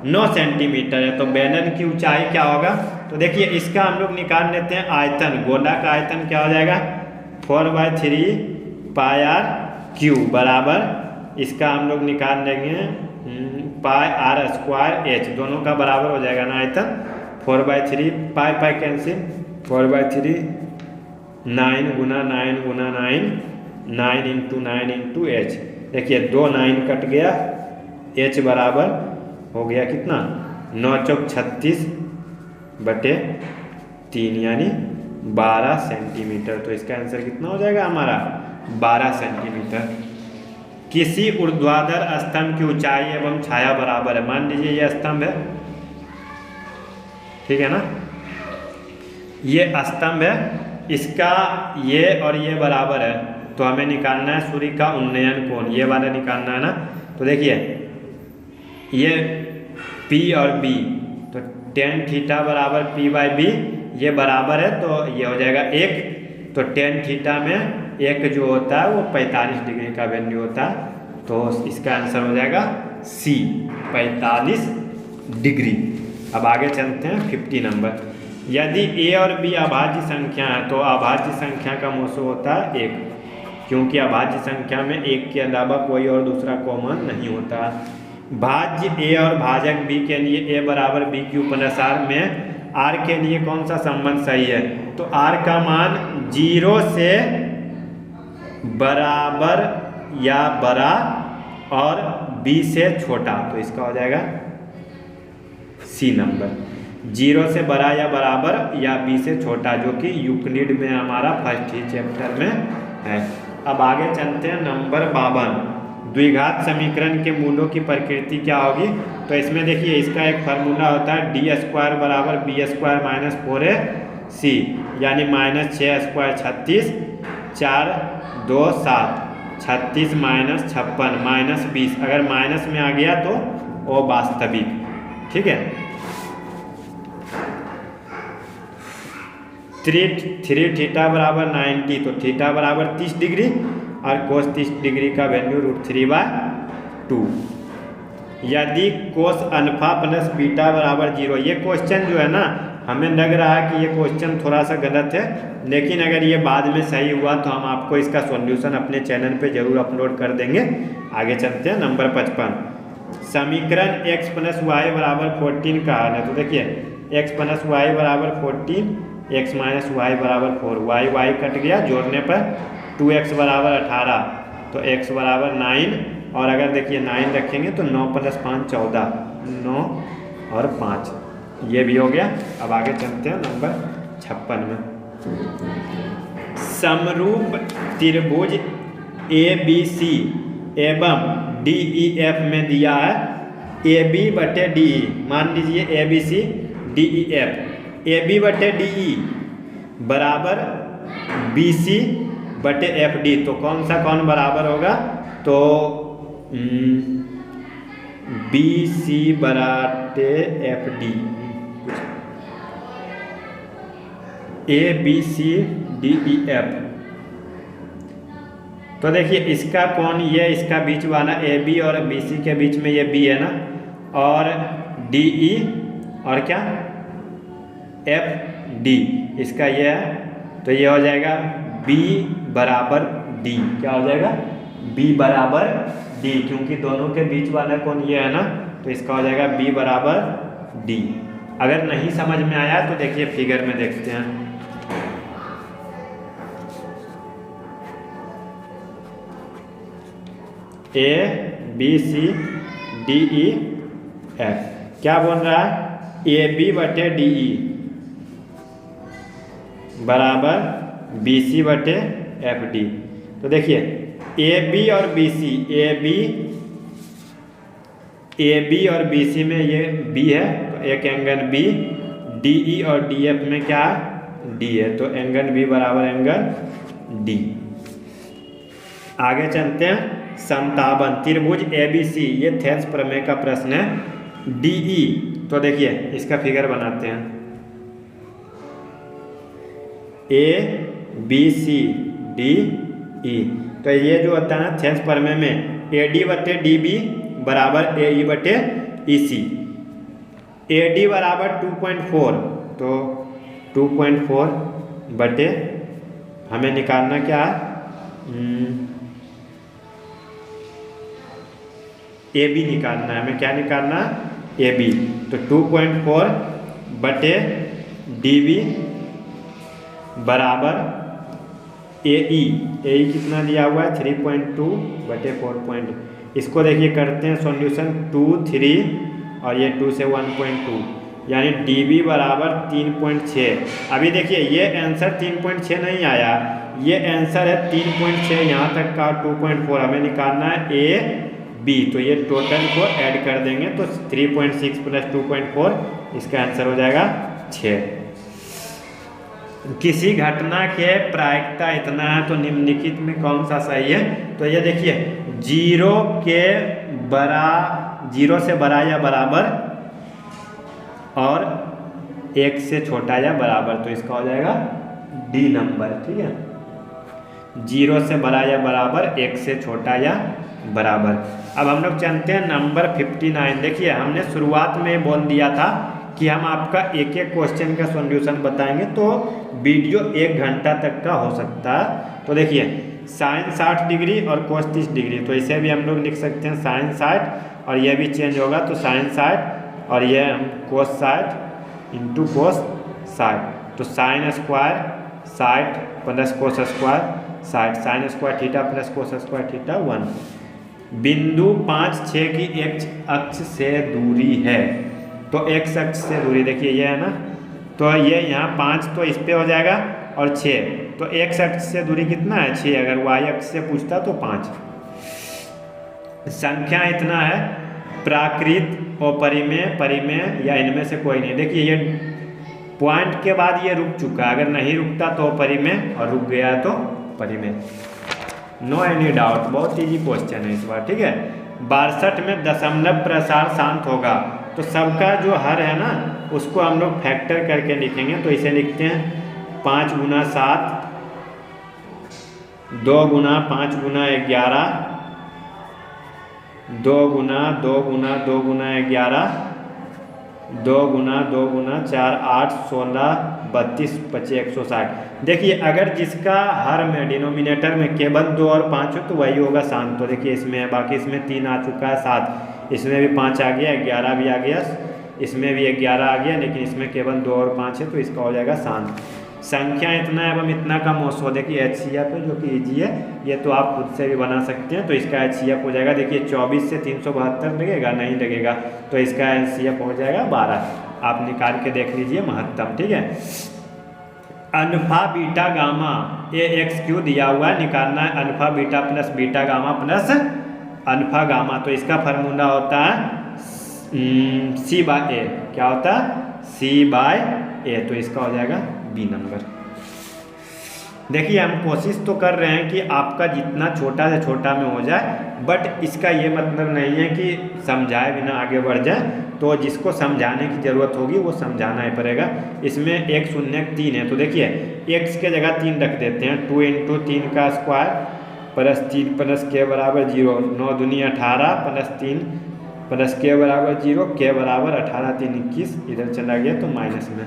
9 सेंटीमीटर है, तो बेलन की ऊंचाई क्या होगा? तो देखिए इसका हम लोग निकाल लेते हैं आयतन। गोला का आयतन क्या हो जाएगा? 4/3 पाई आर क्यू बराबर इसका हम लोग निकाल लेंगे पाई आर स्क्वायर एच, दोनों का बराबर हो जाएगा ना आयतन। 4/3 पाई पाई कैंसिल, 4/3 9 गुना 9 गुना 9 9 इंटू 9 इंटू एच। देखिए 2 9 कट गया, एच बराबर हो गया कितना? 9 चौक 36/3 यानी 12 सेंटीमीटर। तो इसका आंसर कितना हो जाएगा हमारा? 12 सेंटीमीटर। किसी ऊर्ध्वाधर स्तंभ की ऊंचाई एवं छाया बराबर है। मान लीजिए ये स्तंभ है, ठीक है ना, ये स्तंभ है, इसका ये और ये बराबर है, तो हमें निकालना है सूर्य का उन्नयन कोण, ये वाला निकालना है ना। तो देखिए ये P और B, तो tan थीटा बराबर P/B, ये बराबर है तो ये हो जाएगा 1। तो tan थीटा में एक जो होता है वो 45 डिग्री का वैल्यू होता है, तो इसका आंसर हो जाएगा C 45 डिग्री। अब आगे चलते हैं 50 नंबर। यदि A और B अभाज्य संख्या है तो अभाज्य संख्या का मोसो होता है 1, क्योंकि अभाज्य संख्या में 1 के अलावा कोई और दूसरा कॉमन नहीं होता। भाज्य A और भाजक B के लिए A बराबर BQ+R में R के लिए कौन सा संबंध सही है? तो R का मान 0 से बराबर या बड़ा और B से छोटा, तो इसका हो जाएगा C नंबर। 0 से बड़ा या बराबर या B से छोटा, जो कि यूक्लिड में हमारा फर्स्ट ही चैप्टर में है। अब आगे चलते हैं नंबर 52। द्विघात समीकरण के मूलों की प्रकृति क्या होगी? तो इसमें देखिए इसका एक फार्मूला होता है D² बराबर B² - 4AC, यानी -6² 36, 4 2 7, 36 - 56 - 20। अगर माइनस में आ गया तो वो वास्तविक, ठीक है। 3 थीटा बराबर 90, तो थीटा बराबर 30 डिग्री और कोस 30 डिग्री का वैल्यू √3/2। यदि कोस अल्फा प्लस बीटा बराबर 0, ये क्वेश्चन जो है ना हमें लग रहा है कि ये क्वेश्चन थोड़ा सा गलत है, लेकिन अगर ये बाद में सही हुआ तो हम आपको इसका सॉल्यूशन अपने चैनल पे जरूर अपलोड कर देंगे। आगे चलते हैं नंबर 55। समीकरण x + y बराबर 14 का हल है। तो देखिए x + y बराबर 14, x - y बराबर 4, y कट गया, जोड़ने पर 2x बराबर 18, तो x बराबर 9, और अगर देखिए 9 रखेंगे तो 9 + 5 14, 9 और 5, ये भी हो गया। अब आगे चलते हैं नंबर 56 में। समरूप त्रिभुज ABC एवं DEF में दिया है AB/DE। मान लीजिए ABC DEF, AB/DE बराबर BC/FD, तो कौन सा कौन बराबर होगा? तो BC/FD, ABCDEF। तो देखिए इसका कौन, ये इसका बीच वाला AB और BC के बीच में ये B है ना, और DE और क्या FD, इसका ये है, तो ये हो जाएगा B/D। क्या हो जाएगा? B/D, क्योंकि दोनों के बीच वाला कौन ये है ना, तो इसका हो जाएगा B/D। अगर नहीं समझ में आया तो देखिए फिगर में देखते हैं। ABCDEF क्या बोल रहा है? AB/DE बराबर BC/FD। तो देखिए AB और BC, AB और BC में ये B है, तो एक एंगल B, DE और DF में क्या है? डी है, तो एंगल बी बराबर एंगल डी। आगे चलते हैं, 57 त्रिभुज ABC, ये थेल्स प्रमेय का प्रश्न है, DE। तो देखिए इसका फिगर बनाते हैं, ABCDE। तो ये जो होता है ना थेल्स प्रमेय में AD/DB बराबर AE/EC। AD बराबर 2.4, तो 2.4 बटे हमें निकालना क्या है, AB निकालना है, हमें क्या निकालना है, AB। तो 2.4 बटे DB बराबर AE कितना दिया हुआ है 3.2 बटे 4. इसको देखिए करते हैं सॉल्यूशन, 2 3 और ये 2 से 1.2, यानी DB बराबर 3.6। अभी देखिए ये आंसर 3.6 नहीं आया, ये आंसर है 3.6 यहाँ तक का, 2.4 हमें निकालना है AB। तो ये टोटल को ऐड कर देंगे तो 3.6 प्लस 2.4, इसका आंसर हो जाएगा 6। किसी घटना के प्रायिकता इतना है तो निम्नलिखित में कौन सा सही है। तो ये देखिए 0 से बड़ा या बराबर और 1 से छोटा या बराबर, तो इसका हो जाएगा डी नंबर। ठीक है, 0 से बड़ा या बराबर, 1 से छोटा या बराबर। अब हम लोग जानते हैं नंबर 59। देखिए हमने शुरुआत में बोल दिया था कि हम आपका एक एक क्वेश्चन का सॉल्यूशन बताएंगे, तो वीडियो 1 घंटा तक का हो सकता है। तो देखिए साइन 60 डिग्री और कोस 30 डिग्री, तो इसे भी हम लोग लिख सकते हैं साइन 60, और यह भी चेंज होगा तो साइन 60, और यह हम कोस 60 इंटू कोस 60, तो sine square 60 plus cos square 60, sign square theta plus cos square theta 1। बिंदु 5 6 की x अक्ष से दूरी है, तो x अक्ष से दूरी देखिए ये है ना, तो ये यहाँ 5 तो इस पे हो जाएगा और 6, तो x अक्ष से दूरी कितना है 6, अगर y अक्ष से पूछता तो 5। संख्या इतना है, प्राकृत और परिमेय या इनमें से कोई नहीं। देखिए ये पॉइंट के बाद ये रुक चुका, अगर नहीं रुकता तो परिमेय और रुक गया तो परिमेय। नो एनी डाउट, बहुत इजी क्वेश्चन है इस बार। ठीक है, 62 में दशमलव प्रसार शांत होगा, तो सबका जो हर है ना उसको हम लोग फैक्टर करके लिखेंगे, तो इसे लिखते हैं 5 गुना 7, 2 गुना 5 गुना 11, 2 गुना 2 गुना 2 गुना 11, 2 गुना 2 गुना 4 8 16 32 25 160। देखिए अगर जिसका हर में डिनोमिनेटर में केवल 2 और 5 हो तो वही होगा शांत। तो देखिए इसमें है, बाकी इसमें 3 आ चुका है, 7, इसमें भी 5 आ गया, 11 भी आ गया, इसमें भी 11 आ गया, लेकिन इसमें केवल 2 और 5 है, तो इसका हो जाएगा शांत। संख्या इतना है एवं इतना का मोसो, देखिए HCF है जो कि ईजी है, ये तो आप खुद से भी बना सकते हैं। तो इसका HCF हो जाएगा, देखिए 24 से 372 लगेगा, नहीं लगेगा, तो इसका HCF हो जाएगा 12। आप निकाल के देख लीजिए महत्तम। ठीक है, alpha beta gamma AX Q दिया हुआ है, निकालना है alpha beta plus beta gamma plus alpha gamma. तो इसका फार्मूला होता है C/A, क्या होता है C/A, तो इसका हो जाएगा बी नंबर। देखिए हम कोशिश तो कर रहे हैं कि आपका जितना छोटा से छोटा में हो जाए, बट इसका ये मतलब नहीं है कि समझाए बिना आगे बढ़ जाए, तो जिसको समझाने की ज़रूरत होगी वो समझाना ही पड़ेगा। इसमें 1 0 3 है, तो देखिए x के जगह 3 रख देते हैं, 2 × 3 का स्क्वायर प्लस 3 प्लस के बराबर 0, 9 दूनी 18 प्लस 3 प्लस के बराबर 0, के बराबर 18 3 21, इधर चला गया तो माइनस में।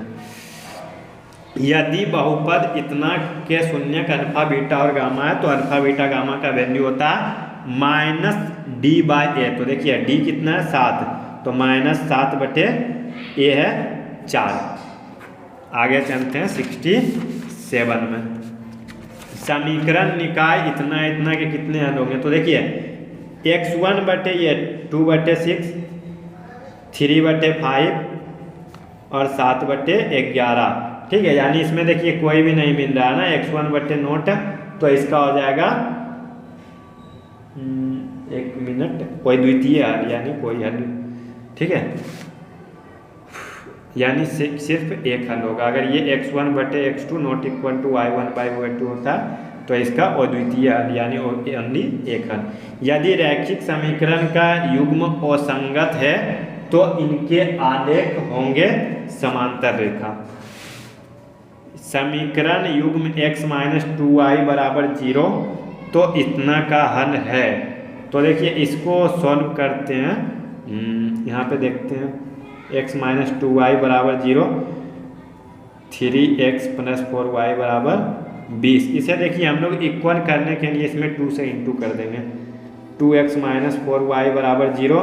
यदि बहुपद इतना के शून्य का अल्फा बीटा और गामा है, तो अल्फा बीटा गामा का वैल्यू होता है -D/A। तो देखिए D कितना है 7, तो -7/A है 4। आगे चलते हैं 67 में, समीकरण निकाय इतना इतना के कितने हल होंगे। तो देखिए x1/2/6, 3/5 और 7/11। ठीक है, यानी इसमें देखिए कोई भी नहीं मिल रहा है ना, x1/0, तो इसका हो जाएगा 1 मिनट, कोई द्वितीय हल यानी कोई हल। ठीक है, यानी सिर्फ एक हल होगा। अगर ये x1 बटे x2 not equal to y1/y2 होता तो इसका अद्वितीय हल यानी ओनली एक हल। यदि रैखिक समीकरण का युग्म असंगत है तो इनके आलेख होंगे समांतर रेखा। समीकरण युग्म x माइनस 2y बराबर 0 तो इतना का हल है। तो देखिए इसको सॉल्व करते हैं, यहाँ पे देखते हैं x माइनस 2y बराबर 0, 3x प्लस 4y बराबर 20। इसे देखिए हम लोग इक्वल करने के लिए इसमें 2 से इंटू कर देंगे। 2x माइनस 4y बराबर 0,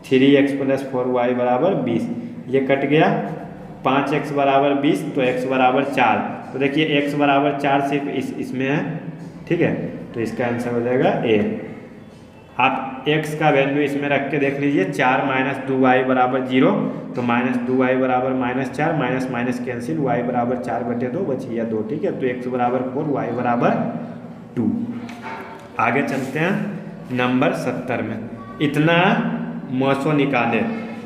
3x प्लस 4y बराबर 20, ये कट गया। 5x बराबर 20 तो x बराबर 4। तो देखिए x बराबर 4 सिर्फ इसमें है, ठीक है, तो इसका आंसर हो जाएगा ए। आप x का वैल्यू इसमें रख के देख लीजिए, 4 माइनस 2y बराबर 0, तो माइनस 2y बराबर -4, माइनस माइनस कैंसिल, y बराबर 4 बटे 2 बची या 2, ठीक है। तो x बराबर 4, y बराबर 2। आगे चलते हैं नंबर 70 में। इतना मोसो निकाले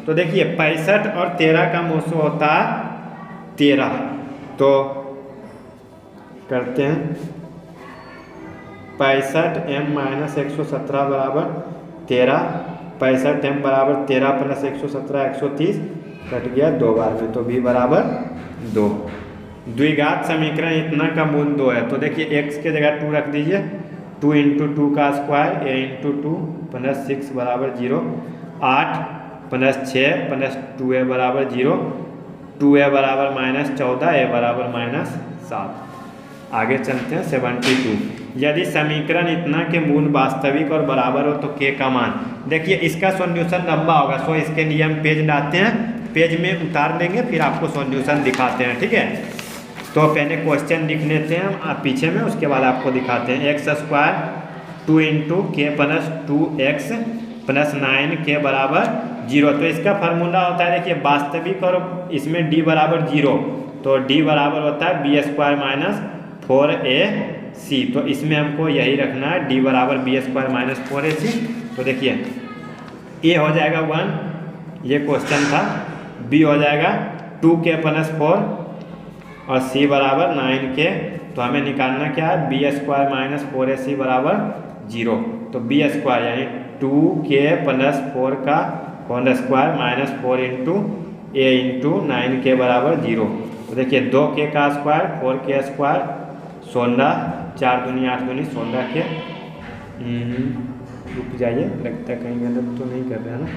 तो देखिए 65 और 13 का मोसो होता है 13। तो करते हैं 65 m माइनस 117 बराबर 13, 65 m बराबर 13 प्लस 117 130, कट गया 2 बार में, तो b बराबर 2। द्विघात समीकरण इतना का मूल 2 है। तो देखिए x के जगह 2 रख दीजिए, 2 इंटू 2 का स्क्वायर, a इंटू 2 प्लस 6 बराबर 0, 8 प्लस 6 प्लस 2a बराबर 0, 2a बराबर -14, a बराबर -7। आगे चलते हैं 72। यदि समीकरण इतना के मूल वास्तविक और बराबर हो तो k का मान, देखिए इसका सॉल्यूशन लंबा होगा, सो इसके लिए हम पेज लाते हैं, पेज में उतार लेंगे, फिर आपको सॉल्यूशन दिखाते हैं, ठीक है। तो पहले क्वेश्चन लिख लेते हैं हम पीछे में, उसके बाद आपको दिखाते हैं। एक्स स्क्वायर 2 इंटू के प्लस 2x प्लस 9 बराबर 0। तो इसका फार्मूला होता है, देखिए वास्तविक और इसमें d बराबर 0, तो d बराबर होता है b स्क्वायर माइनस 4ac। तो इसमें हमको यही रखना है, d बराबर b स्क्वायर माइनस 4ac। तो देखिए a हो जाएगा 1, ये क्वेश्चन था, b हो जाएगा 2k प्लस 4 और c बराबर 9k। तो हमें निकालना क्या है, b स्क्वायर माइनस 4ac बराबर 0। तो b स्क्वायर यानी 2k प्लस 4 का whole square minus 4 into a into 9k बराबर 0। तो देखिए 2k का स्क्वायर 4k स्क्वायर 16, 4 दूनी 8 दूनी 16 के, रुक जाइए, लगता है कहीं गलत तो नहीं कर रहे हैं ना,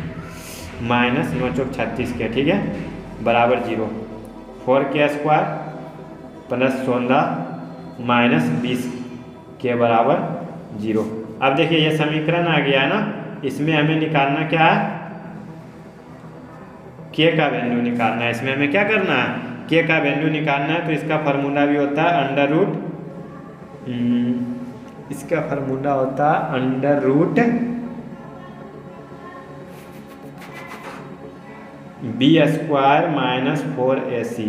माइनस 9 चौक 36 के, ठीक है, बराबर 0। 4k स्क्वायर प्लस 16 माइनस 20 के बराबर 0। अब देखिए ये समीकरण आ गया है ना, इसमें हमें निकालना क्या है, k का वैल्यू निकालना है। इसमें हमें क्या करना है, k का वैल्यू निकालना है। तो इसका फार्मूला भी होता है अंडर रूट, इसका फार्मूला होता है under root b square minus 4ac,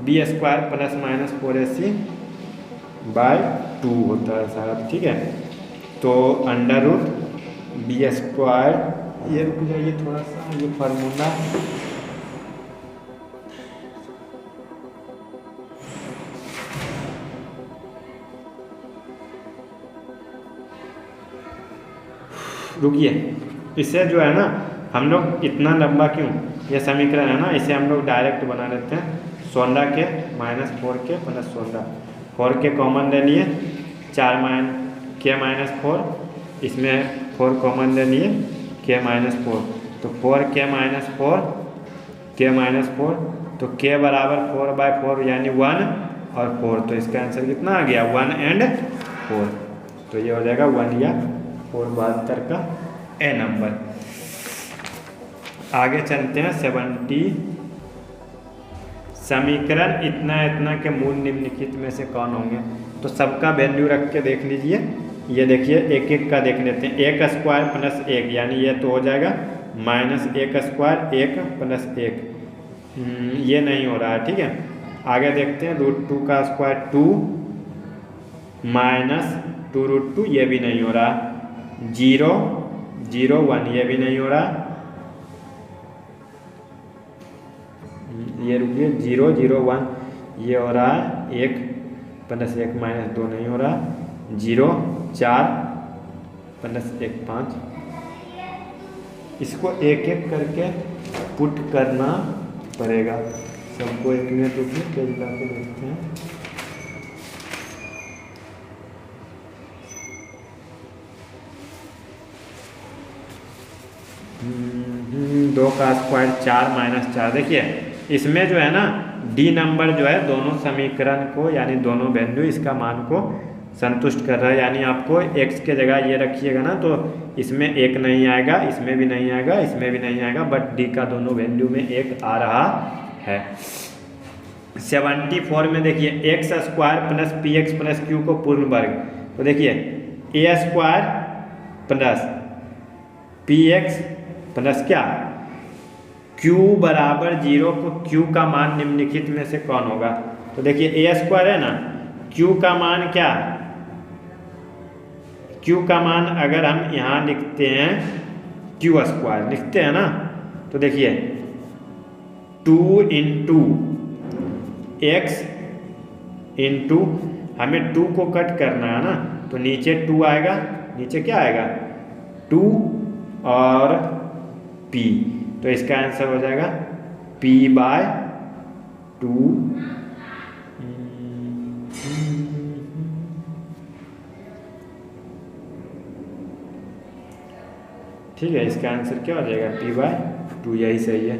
b square plus minus 4ac by 2 होता है साहब, ठीक है। तो अंडर रूट b स्क्वायर, ये रुक जाइए थोड़ा सा, ये फार्मूला रुकिए, इसे जो है ना हम लोग इतना लंबा क्यों, ये समीकरण है ना, इसे हम लोग डायरेक्ट बना लेते हैं। 16 के minus 4k plus 16, 4k common ले लिए, 4 k माइनस 4, इसमें 4 कॉमन ले लिए, k माइनस 4, तो 4k माइनस 4, k माइनस 4, तो k बराबर 4/4 यानी 1 और 4। तो इसका आंसर कितना आ गया, 1 एंड 4। तो ये हो जाएगा 1 या 4 72 का ए नंबर। आगे चलते हैं 70। समीकरण इतना इतना के मूल निम्नलिखित में से कौन होंगे। तो सबका वैल्यू रख के देख लीजिए, ये देखिए एक एक का देख लेते हैं। 1 स्क्वायर प्लस 1 यानी ये तो हो जाएगा माइनस 1 स्क्वायर 1 प्लस 1, ये नहीं हो रहा है, ठीक है। आगे देखते हैं √2 का स्क्वायर 2 माइनस 2√2, ये भी नहीं हो रहा। 0 0 1, ये भी नहीं हो रहा। ये रुकिए 0 0 1 ये हो रहा है 1 प्लस 1 माइनस 2 नहीं हो रहा, 0 4 प्लस 1 5। इसको एक एक करके पुट करना पड़ेगा सबको। एक मिनट रुकिए, पेज ला के देखते हैं। दो का स्क्वायर 4 माइनस 4। देखिए इसमें जो है ना डी नंबर जो है दोनों समीकरण को यानी दोनों वैल्यू इसका मान को संतुष्ट कर रहा है। यानी आपको x के जगह ये रखिएगा ना तो इसमें 1 नहीं आएगा, इसमें भी नहीं आएगा, इसमें भी नहीं आएगा, बट डी का दोनों वैल्यू में 1 आ रहा है। 74 में देखिए X square plus P X plus Q को पूर्ण वर्ग। तो देखिए A square plus P X plus क्या q बराबर 0 को q का मान निम्नलिखित में से कौन होगा। तो देखिए ए स्क्वायर है ना, q का मान क्या, q का मान अगर हम यहाँ लिखते हैं q स्क्वायर लिखते हैं ना, तो देखिए 2 इंटू एक्स इंटू हमें 2 को कट करना है ना, तो नीचे 2 आएगा, नीचे क्या आएगा 2 और p, तो इसका आंसर हो जाएगा p बाय 2। ठीक है, इसका आंसर क्या हो जाएगा p बाय 2, यही सही है।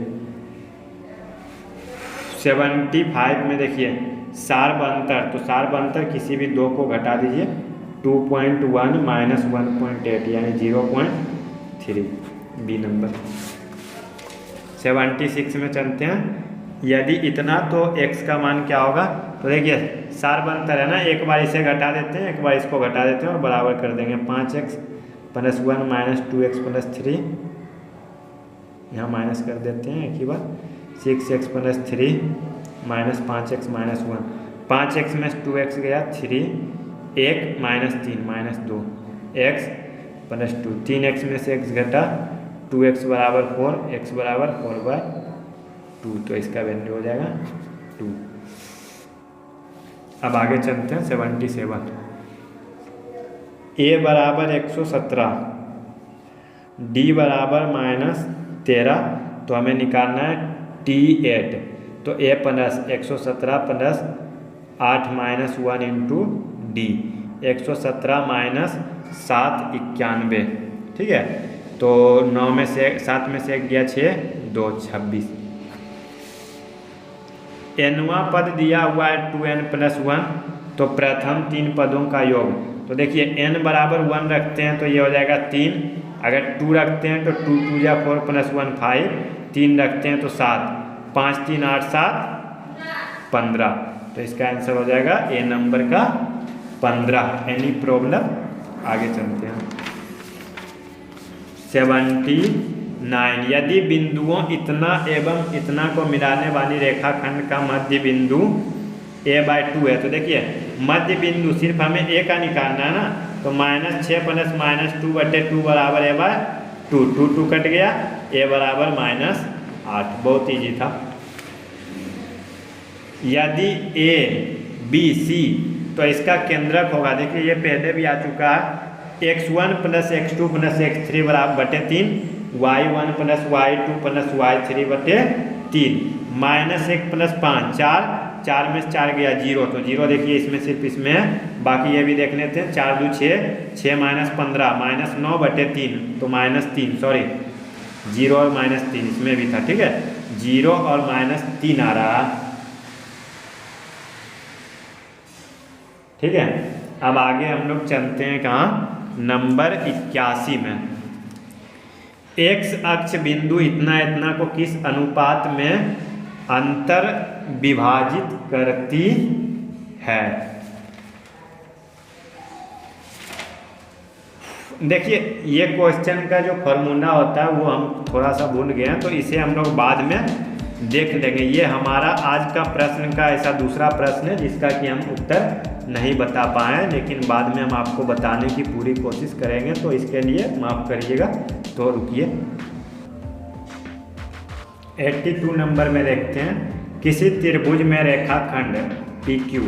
75 में देखिए सार्वअंतर, तो सार्वअंतर किसी भी दो को घटा दीजिए, 2.1 माइनस 1.8 यानी 0.3 बी नंबर। 76 में चलते हैं। यदि इतना तो x का मान क्या होगा, तो देखिए सार्वअंतर है ना, एक बार इसे घटा देते हैं, एक बार इसको घटा देते हैं और बराबर कर देंगे। 5x plus 1 minus 2x plus 3, यहाँ माइनस कर देते हैं एक ही बार। 6x plus 3 minus 5x minus 1, 5x में 2x गया 3, 1 minus 3 minus 2 x plus 2, 3x में से x घटा, 2x बराबर 4, x बराबर 4/2, तो इसका वैल्यू हो जाएगा 2। अब आगे चलते हैं 77। a बराबर 117, d बराबर -13, तो हमें निकालना है t8। तो a plus 117 plus 8 minus 1 into D, 117 minus 7 91, ठीक है। तो 9 में से 7 में से 1 गया 6, 2 26। nवां पद दिया हुआ है 2n प्लस 1, तो प्रथम 3 पदों का योग। तो देखिए n बराबर 1 रखते हैं तो ये हो जाएगा 3, अगर 2 रखते हैं तो 2 2 जा 4 प्लस 1 5, 3 रखते हैं तो 7, 5 3 8 7 15, तो इसका आंसर हो जाएगा ए नंबर का 15। एनी प्रॉब्लम, आगे चलते हैं। 79, यदि बिंदुओं इतना एवं इतना को मिलाने वाली रेखाखंड का मध्य बिंदु a/2 है। तो देखिए मध्य बिंदु सिर्फ हमें a का निकालना है ना, तो -6 प्लस -2/2 बराबर a/2, 2 2 कट गया, a बराबर -8, बहुत ईजी था। यदि a b c, तो इसका केंद्रक होगा, देखिए ये पहले भी आ चुका है, x1 plus x2 plus x3 बराबर /3, y1 plus y2 plus y3/3, -1 plus 5 4, 4 में से 4 गया 0, तो 0 देखिए इसमें सिर्फ इसमें है, बाकी ये भी देख लेते हैं। 4 2 6, 6 माइनस 15 -9/3, तो -3, सॉरी 0 और -3 इसमें भी था, ठीक है, 0 और -3 आ रहा, ठीक है। अब आगे हम लोग चलते हैं कहाँ, नंबर 81 में। x अक्ष बिंदु इतना इतना को किस अनुपात में अंतर विभाजित करती है। देखिए ये क्वेश्चन का जो फॉर्मूला होता है वो हम थोड़ा सा भूल गए हैं, तो इसे हम लोग बाद में देख लेंगे। ये हमारा आज का प्रश्न का ऐसा दूसरा प्रश्न है जिसका कि हम उत्तर नहीं बता पाए, लेकिन बाद में हम आपको बताने की पूरी कोशिश करेंगे, तो इसके लिए माफ़ करिएगा। तो रुकिए, 82 नंबर में देखते हैं, किसी त्रिभुज में रेखाखंड PQ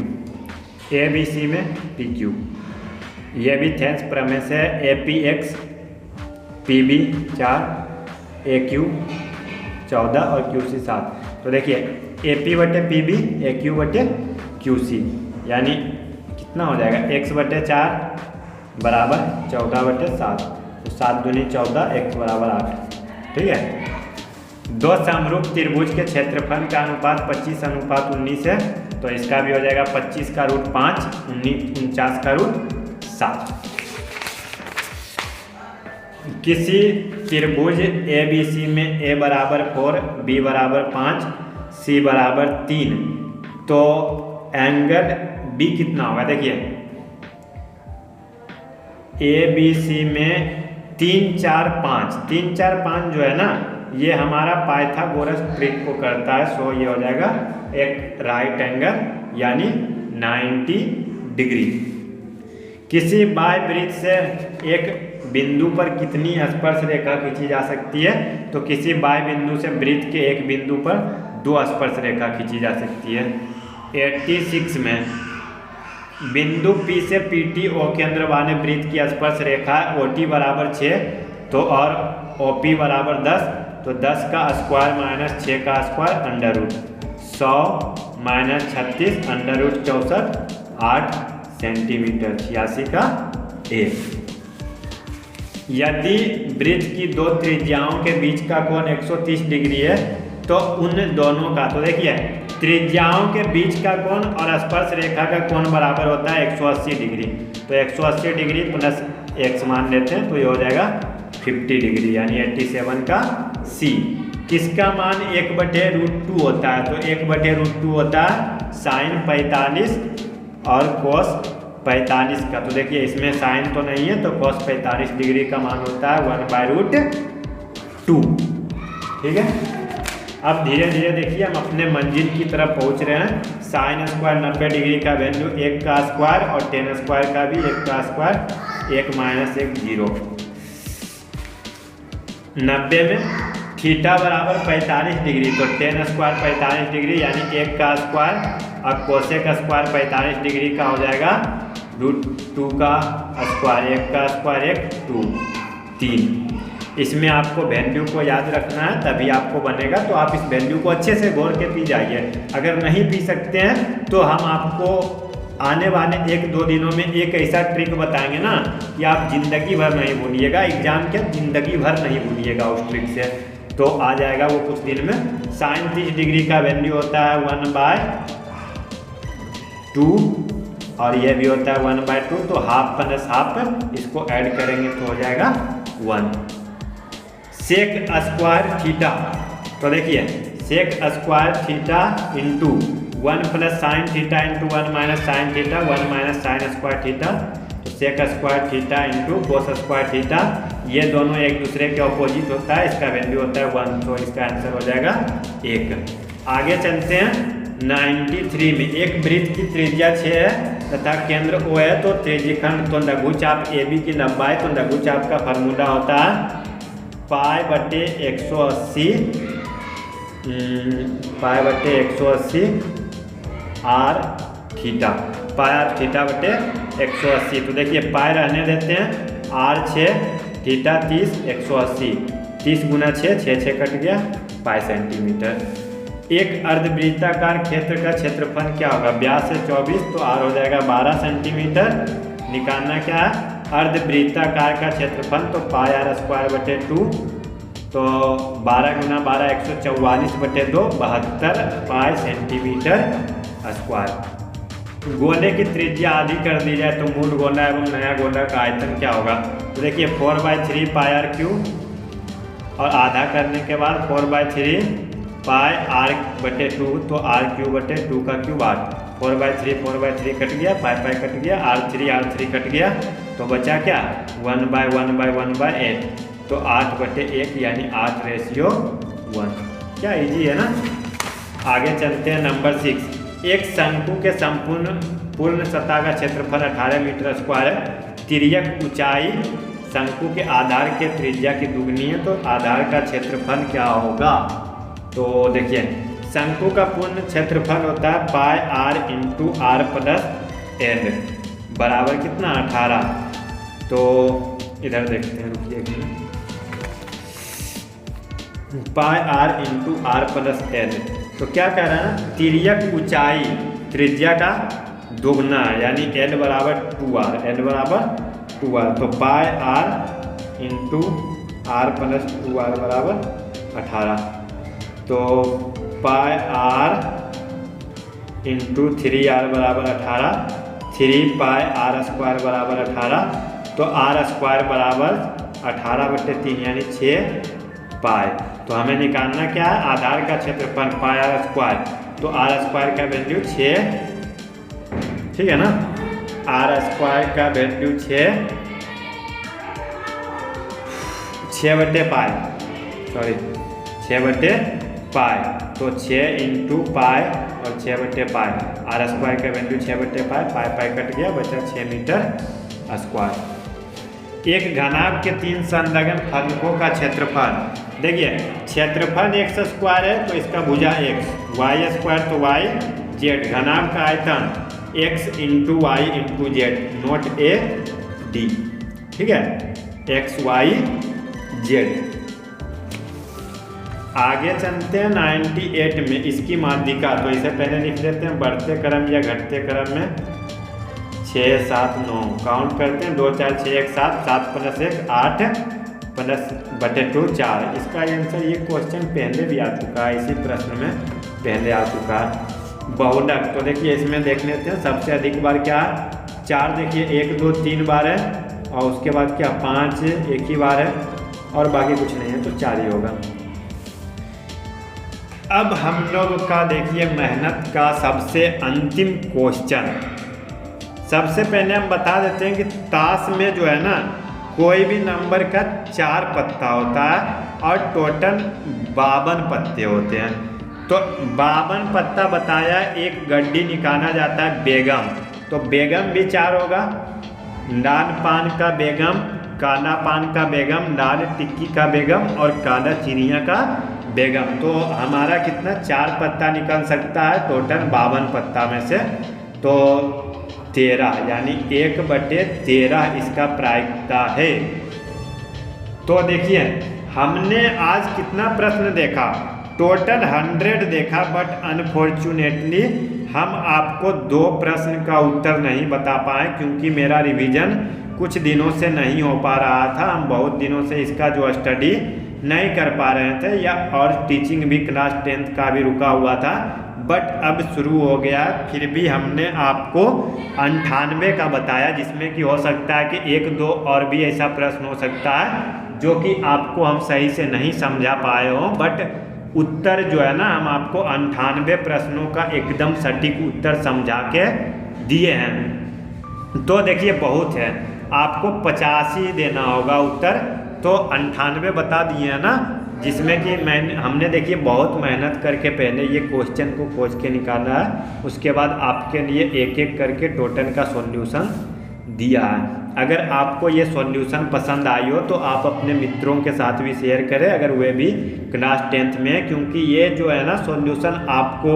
ABC में PQ, ये भी थेंस प्रमेय से APX PB 4 AQ 14 और QC 7। तो देखिए AP बटे PB AQ बटे QC, यानी कितना हो जाएगा x बटे 4 बराबर 14 बटे 7, तो 7 दूनी 14 x बराबर 8। ठीक है, दो समरूप त्रिभुज के क्षेत्रफल का अनुपात 25:19 है, तो इसका भी हो जाएगा 25 का रूट 5 49 का रूट 7। किसी त्रिभुज ABC में A बराबर 4 B बराबर 5 C बराबर 3, तो एंगल B कितना होगा? देखिए ABC में 3 4 5 3 4 5 जो है ना, ये हमारा पाइथागोरस ट्रिक को करता है। सो ये हो जाएगा एक राइट एंगल यानी 90 डिग्री। किसी बाह्य वृत्त से एक बिंदु पर कितनी स्पर्श रेखा खींची जा सकती है? तो किसी बाह्य बिंदु से वृत्त के एक बिंदु पर 2 स्पर्श रेखा खींची जा सकती है। 86 में बिंदु P से PT O केंद्र वाले वृत्त की स्पर्श रेखा OT बराबर 6, तो और OP बराबर 10, तो 10 का स्क्वायर माइनस 6 का square under root 100 minus 36 under root 64 8 centimetre 86 का 1। यदि वृत्त की दो त्रिज्याओं के बीच का कोण 130 डिग्री है, तो उन दोनों का, तो देखिए त्रिज्याओं के बीच का कोण और स्पर्श रेखा का कोण बराबर होता है 180 डिग्री, तो 180 डिग्री प्लस x मान लेते हैं, तो ये हो जाएगा 50 डिग्री यानी 87 का C। किसका मान 1/√2 होता है? तो 1/√2 होता है साइन 45 और कोस 45 का। तो देखिए इसमें साइन तो नहीं है, तो कोस 45 डिग्री का मान होता है 1/√2। ठीक है, अब धीरे धीरे देखिए हम अपने मंजिल की तरफ पहुंच रहे हैं। साइन स्क्वायर 90 डिग्री का वैल्यू 1 का स्क्वायर और टेन स्क्वायर का भी 1 का स्क्वायर 1 माइनस 1 0। 90 में थीटा बराबर 45 डिग्री, तो टेन स्क्वायर 45 डिग्री यानी 1 का स्क्वायर और कोसेक स्क्वायर 45 डिग्री का हो जाएगा √2 का स्क्वायर, 1 का स्क्वायर 1 2 3। इसमें आपको वैल्यू को याद रखना है, तभी आपको बनेगा। तो आप इस वैल्यू को अच्छे से घोर के पी जाइए। अगर नहीं पी सकते हैं तो हम आपको आने वाले 1-2 दिनों में एक ऐसा ट्रिक बताएंगे ना कि आप जिंदगी भर नहीं भूलिएगा, एग्जाम के जिंदगी भर नहीं भूलिएगा उस ट्रिक से। तो आ जाएगा वो कुछ दिन में। साइन 30 डिग्री का वैल्यू होता है 1/2 और ये भी होता है 1/2, तो हाफ प्लस हाफ इसको ऐड करेंगे तो हो जाएगा 1। सेक स्क्वायर थीटा, तो देखिए sec square theta into 1 plus sine theta into 1 minus sine theta 1 minus sine square theta, तो sec square theta into cos square theta, ये दोनों एक दूसरे के ऑपोजिट होता है, इसका वैल्यू होता है 1, तो इसका आंसर हो जाएगा 1। आगे चलते हैं 93 में। एक वृत्त की त्रिज्या 6 है तथा केंद्र O है, तो त्रिज्यखंड तो लघुचाप AB की लंबाई, तो लघुचाप का फार्मूला होता है π/180 π/180 r थीटा, πr थीटा बटे 180। तो देखिए पाई रहने देते हैं, r 6 थीटा 30 180, 30 गुना 6 6 कट गया पाई सेंटीमीटर। एक अर्धवृत्ताकार क्षेत्र का क्षेत्रफल क्या होगा? व्यास से 24, तो r हो जाएगा 12 सेंटीमीटर। निकालना क्या है? अर्धवृत्ताकार का क्षेत्रफल, तो πr²/2, तो 12 गुना 12 144/2 72 पाई सेंटीमीटर स्क्वायर। गोले की त्रिज्या आधी कर दी जाए तो मूल गोला एवं नया गोला का आयतन क्या होगा? तो देखिए 4/3 πr³ और आधा करने के बाद 4/3 πr/2, तो r³/2 का क्यूब 8, 4/3 कट गया, पाई कट गया, r3 कट गया, तो बचा क्या? 1/1/1/8, तो 8/1 यानी 8:1। क्या इजी है ना। आगे चलते हैं नंबर 6। एक शंकु के पूर्ण सतह का क्षेत्रफल 18 मीटर स्क्वायर है। तिर्यक ऊंचाई शंकु के आधार के त्रिज्या की दुगनी है, तो आधार का क्षेत्रफल क्या होगा? तो देखिए शंकु का पूर्ण क्षेत्रफल होता है pi R into R plus L बराबर कितना 18। तो इधर देखते हैं, रुकिए, pi R into R plus L. तो क्या कह रहा है ना, तिर्यक ऊंचाई त्रिज्या का दोगुना यानी एल बराबर 2r, एल बराबर 2r। तो pi R into R plus 2r बराबर 18। तो पाई आर इंटू 3r बराबर 18, 3 पाई आर स्क्वायर बराबर 18। तो आर स्क्वायर बराबर 18/3 यानी 6 पाई। तो हमें निकालना क्या है, आधार का क्षेत्रफल पाई आर स्क्वायर। तो आर स्क्वायर का वैल्यू 6, ठीक है ना, आर स्क्वायर का वैल्यू 6/पाई, सॉरी 6/पाई। तो 6 इंटू पाई और 6/पाई, आर स्क्वायर का वैल्यू 6/पाई, पाई पाई कट गया, बचा 6 मीटर स्क्वायर। एक घनाभ के 3 संलग्न फलकों का क्षेत्रफल, देखिए क्षेत्रफल x स्क्वायर है तो इसका भुजा x, y स्क्वायर तो y, z। घनाभ का आयतन x into Y into Z, note ए डी, ठीक है, x y z। आगे चलते हैं 98 में, इसकी माध्यिका। तो इसे पहले लिख लेते हैं बढ़ते क्रम या घटते क्रम में, 6 7 9 काउंट करते हैं, 2 4 6 1 7, 7 + 1 8 +/2 4। इसका आंसर ये क्वेश्चन पहले भी आ चुका है, इसी प्रश्न में पहले आ चुका है। बहुलक, तो देखिए इसमें देख लेते हैं सबसे अधिक बार क्या है, 4 देखिए 1 2 3 बार है, और उसके बाद क्या 5 एक ही बार है, और बाकी कुछ नहीं है, तो 4 ही होगा। अब हम लोग का देखिए मेहनत का सबसे अंतिम क्वेश्चन। सबसे पहले हम बता देते हैं कि ताश में जो है ना, कोई भी नंबर का 4 पत्ता होता है और टोटल 52 पत्ते होते हैं। तो 52 पत्ता बताया, एक गड्डी निकाला जाता है बेगम, तो बेगम भी 4 होगा, लाल पान का बेगम, काला पान का बेगम, लाल टिक्की का बेगम और काला चिड़िया का बेगम। तो हमारा कितना 4 पत्ता निकल सकता है टोटल 52 पत्ता में से, तो 13 यानी 1/13 इसका प्रायिकता है। तो देखिए हमने आज कितना प्रश्न देखा, टोटल 100 देखा, बट अनफॉर्चुनेटली हम आपको 2 प्रश्न का उत्तर नहीं बता पाए, क्योंकि मेरा रिवीजन कुछ दिनों से नहीं हो पा रहा था। हम बहुत दिनों से इसका जो स्टडी नहीं कर पा रहे थे, या और टीचिंग भी क्लास 10th का भी रुका हुआ था, बट अब शुरू हो गया। फिर भी हमने आपको 98 का बताया, जिसमें कि हो सकता है कि 1-2 और भी ऐसा प्रश्न हो सकता है जो कि आपको हम सही से नहीं समझा पाए हों, बट उत्तर जो है ना हम आपको 98 प्रश्नों का एकदम सटीक उत्तर समझा के दिए हैं। तो देखिए बहुत है, आपको 85 देना होगा उत्तर, तो 98 बता दिए हैं ना, जिसमें कि हमने देखिए बहुत मेहनत करके पहले ये क्वेश्चन को खोज के निकाला है, उसके बाद आपके लिए एक एक करके टोटल का सॉल्यूशन दिया है। अगर आपको ये सॉल्यूशन पसंद आई हो तो आप अपने मित्रों के साथ भी शेयर करें, अगर वे भी क्लास 10th में, क्योंकि ये जो है ना सॉल्यूशन आपको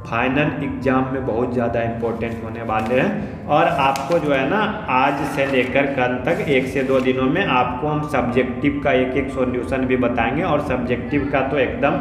फाइनल एग्जाम में बहुत ज़्यादा इम्पोर्टेंट होने वाले हैं। और आपको जो है ना आज से लेकर कल तक 1 से 2 दिनों में आपको हम सब्जेक्टिव का एक एक सॉल्यूशन भी बताएंगे, और सब्जेक्टिव का तो एकदम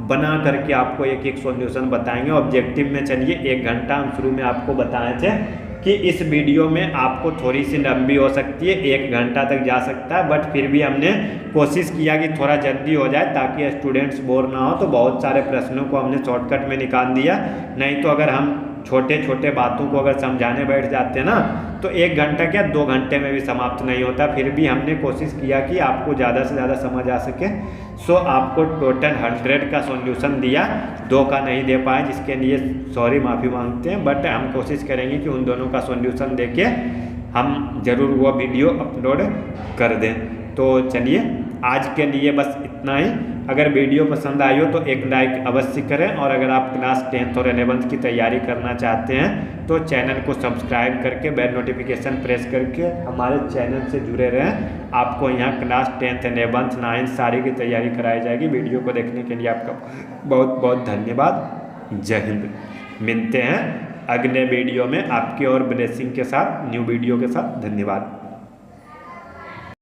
बना करके आपको एक एक सॉल्यूशन बताएंगे। ऑब्जेक्टिव में चलिए 1 घंटा हम शुरू में आपको बताए थे कि इस वीडियो में आपको थोड़ी सी लंबी हो सकती है, 1 घंटा तक जा सकता है, बट फिर भी हमने कोशिश किया कि थोड़ा जल्दी हो जाए ताकि स्टूडेंट्स बोर ना हो। तो बहुत सारे प्रश्नों को हमने शॉर्टकट में निकाल दिया, नहीं तो अगर हम छोटे छोटे बातों को अगर समझाने बैठ जाते ना तो 1 घंटा क्या 2 घंटे में भी समाप्त नहीं होता। फिर भी हमने कोशिश किया कि आपको ज़्यादा से ज़्यादा समझ आ सके, सो आपको टोटल 100 का सॉल्यूशन दिया, 2 का नहीं दे पाए, जिसके लिए सॉरी माफ़ी मांगते हैं, बट हम कोशिश करेंगे कि उन दोनों का सॉल्यूशन देके हम ज़रूर वो वीडियो अपलोड कर दें। तो चलिए आज के लिए बस इतना ही। अगर वीडियो पसंद आई हो तो एक लाइक अवश्य करें, और अगर आप क्लास 10th और 11th की तैयारी करना चाहते हैं तो चैनल को सब्सक्राइब करके बेल नोटिफिकेशन प्रेस करके हमारे चैनल से जुड़े रहें। आपको यहाँ क्लास 10th 11th 9th सारी की तैयारी कराई जाएगी। वीडियो को देखने के लिए आपका बहुत बहुत धन्यवाद। जय हिंद। मिलते हैं अगले वीडियो में आपके और ब्लेसिंग के साथ, न्यू वीडियो के साथ। धन्यवाद।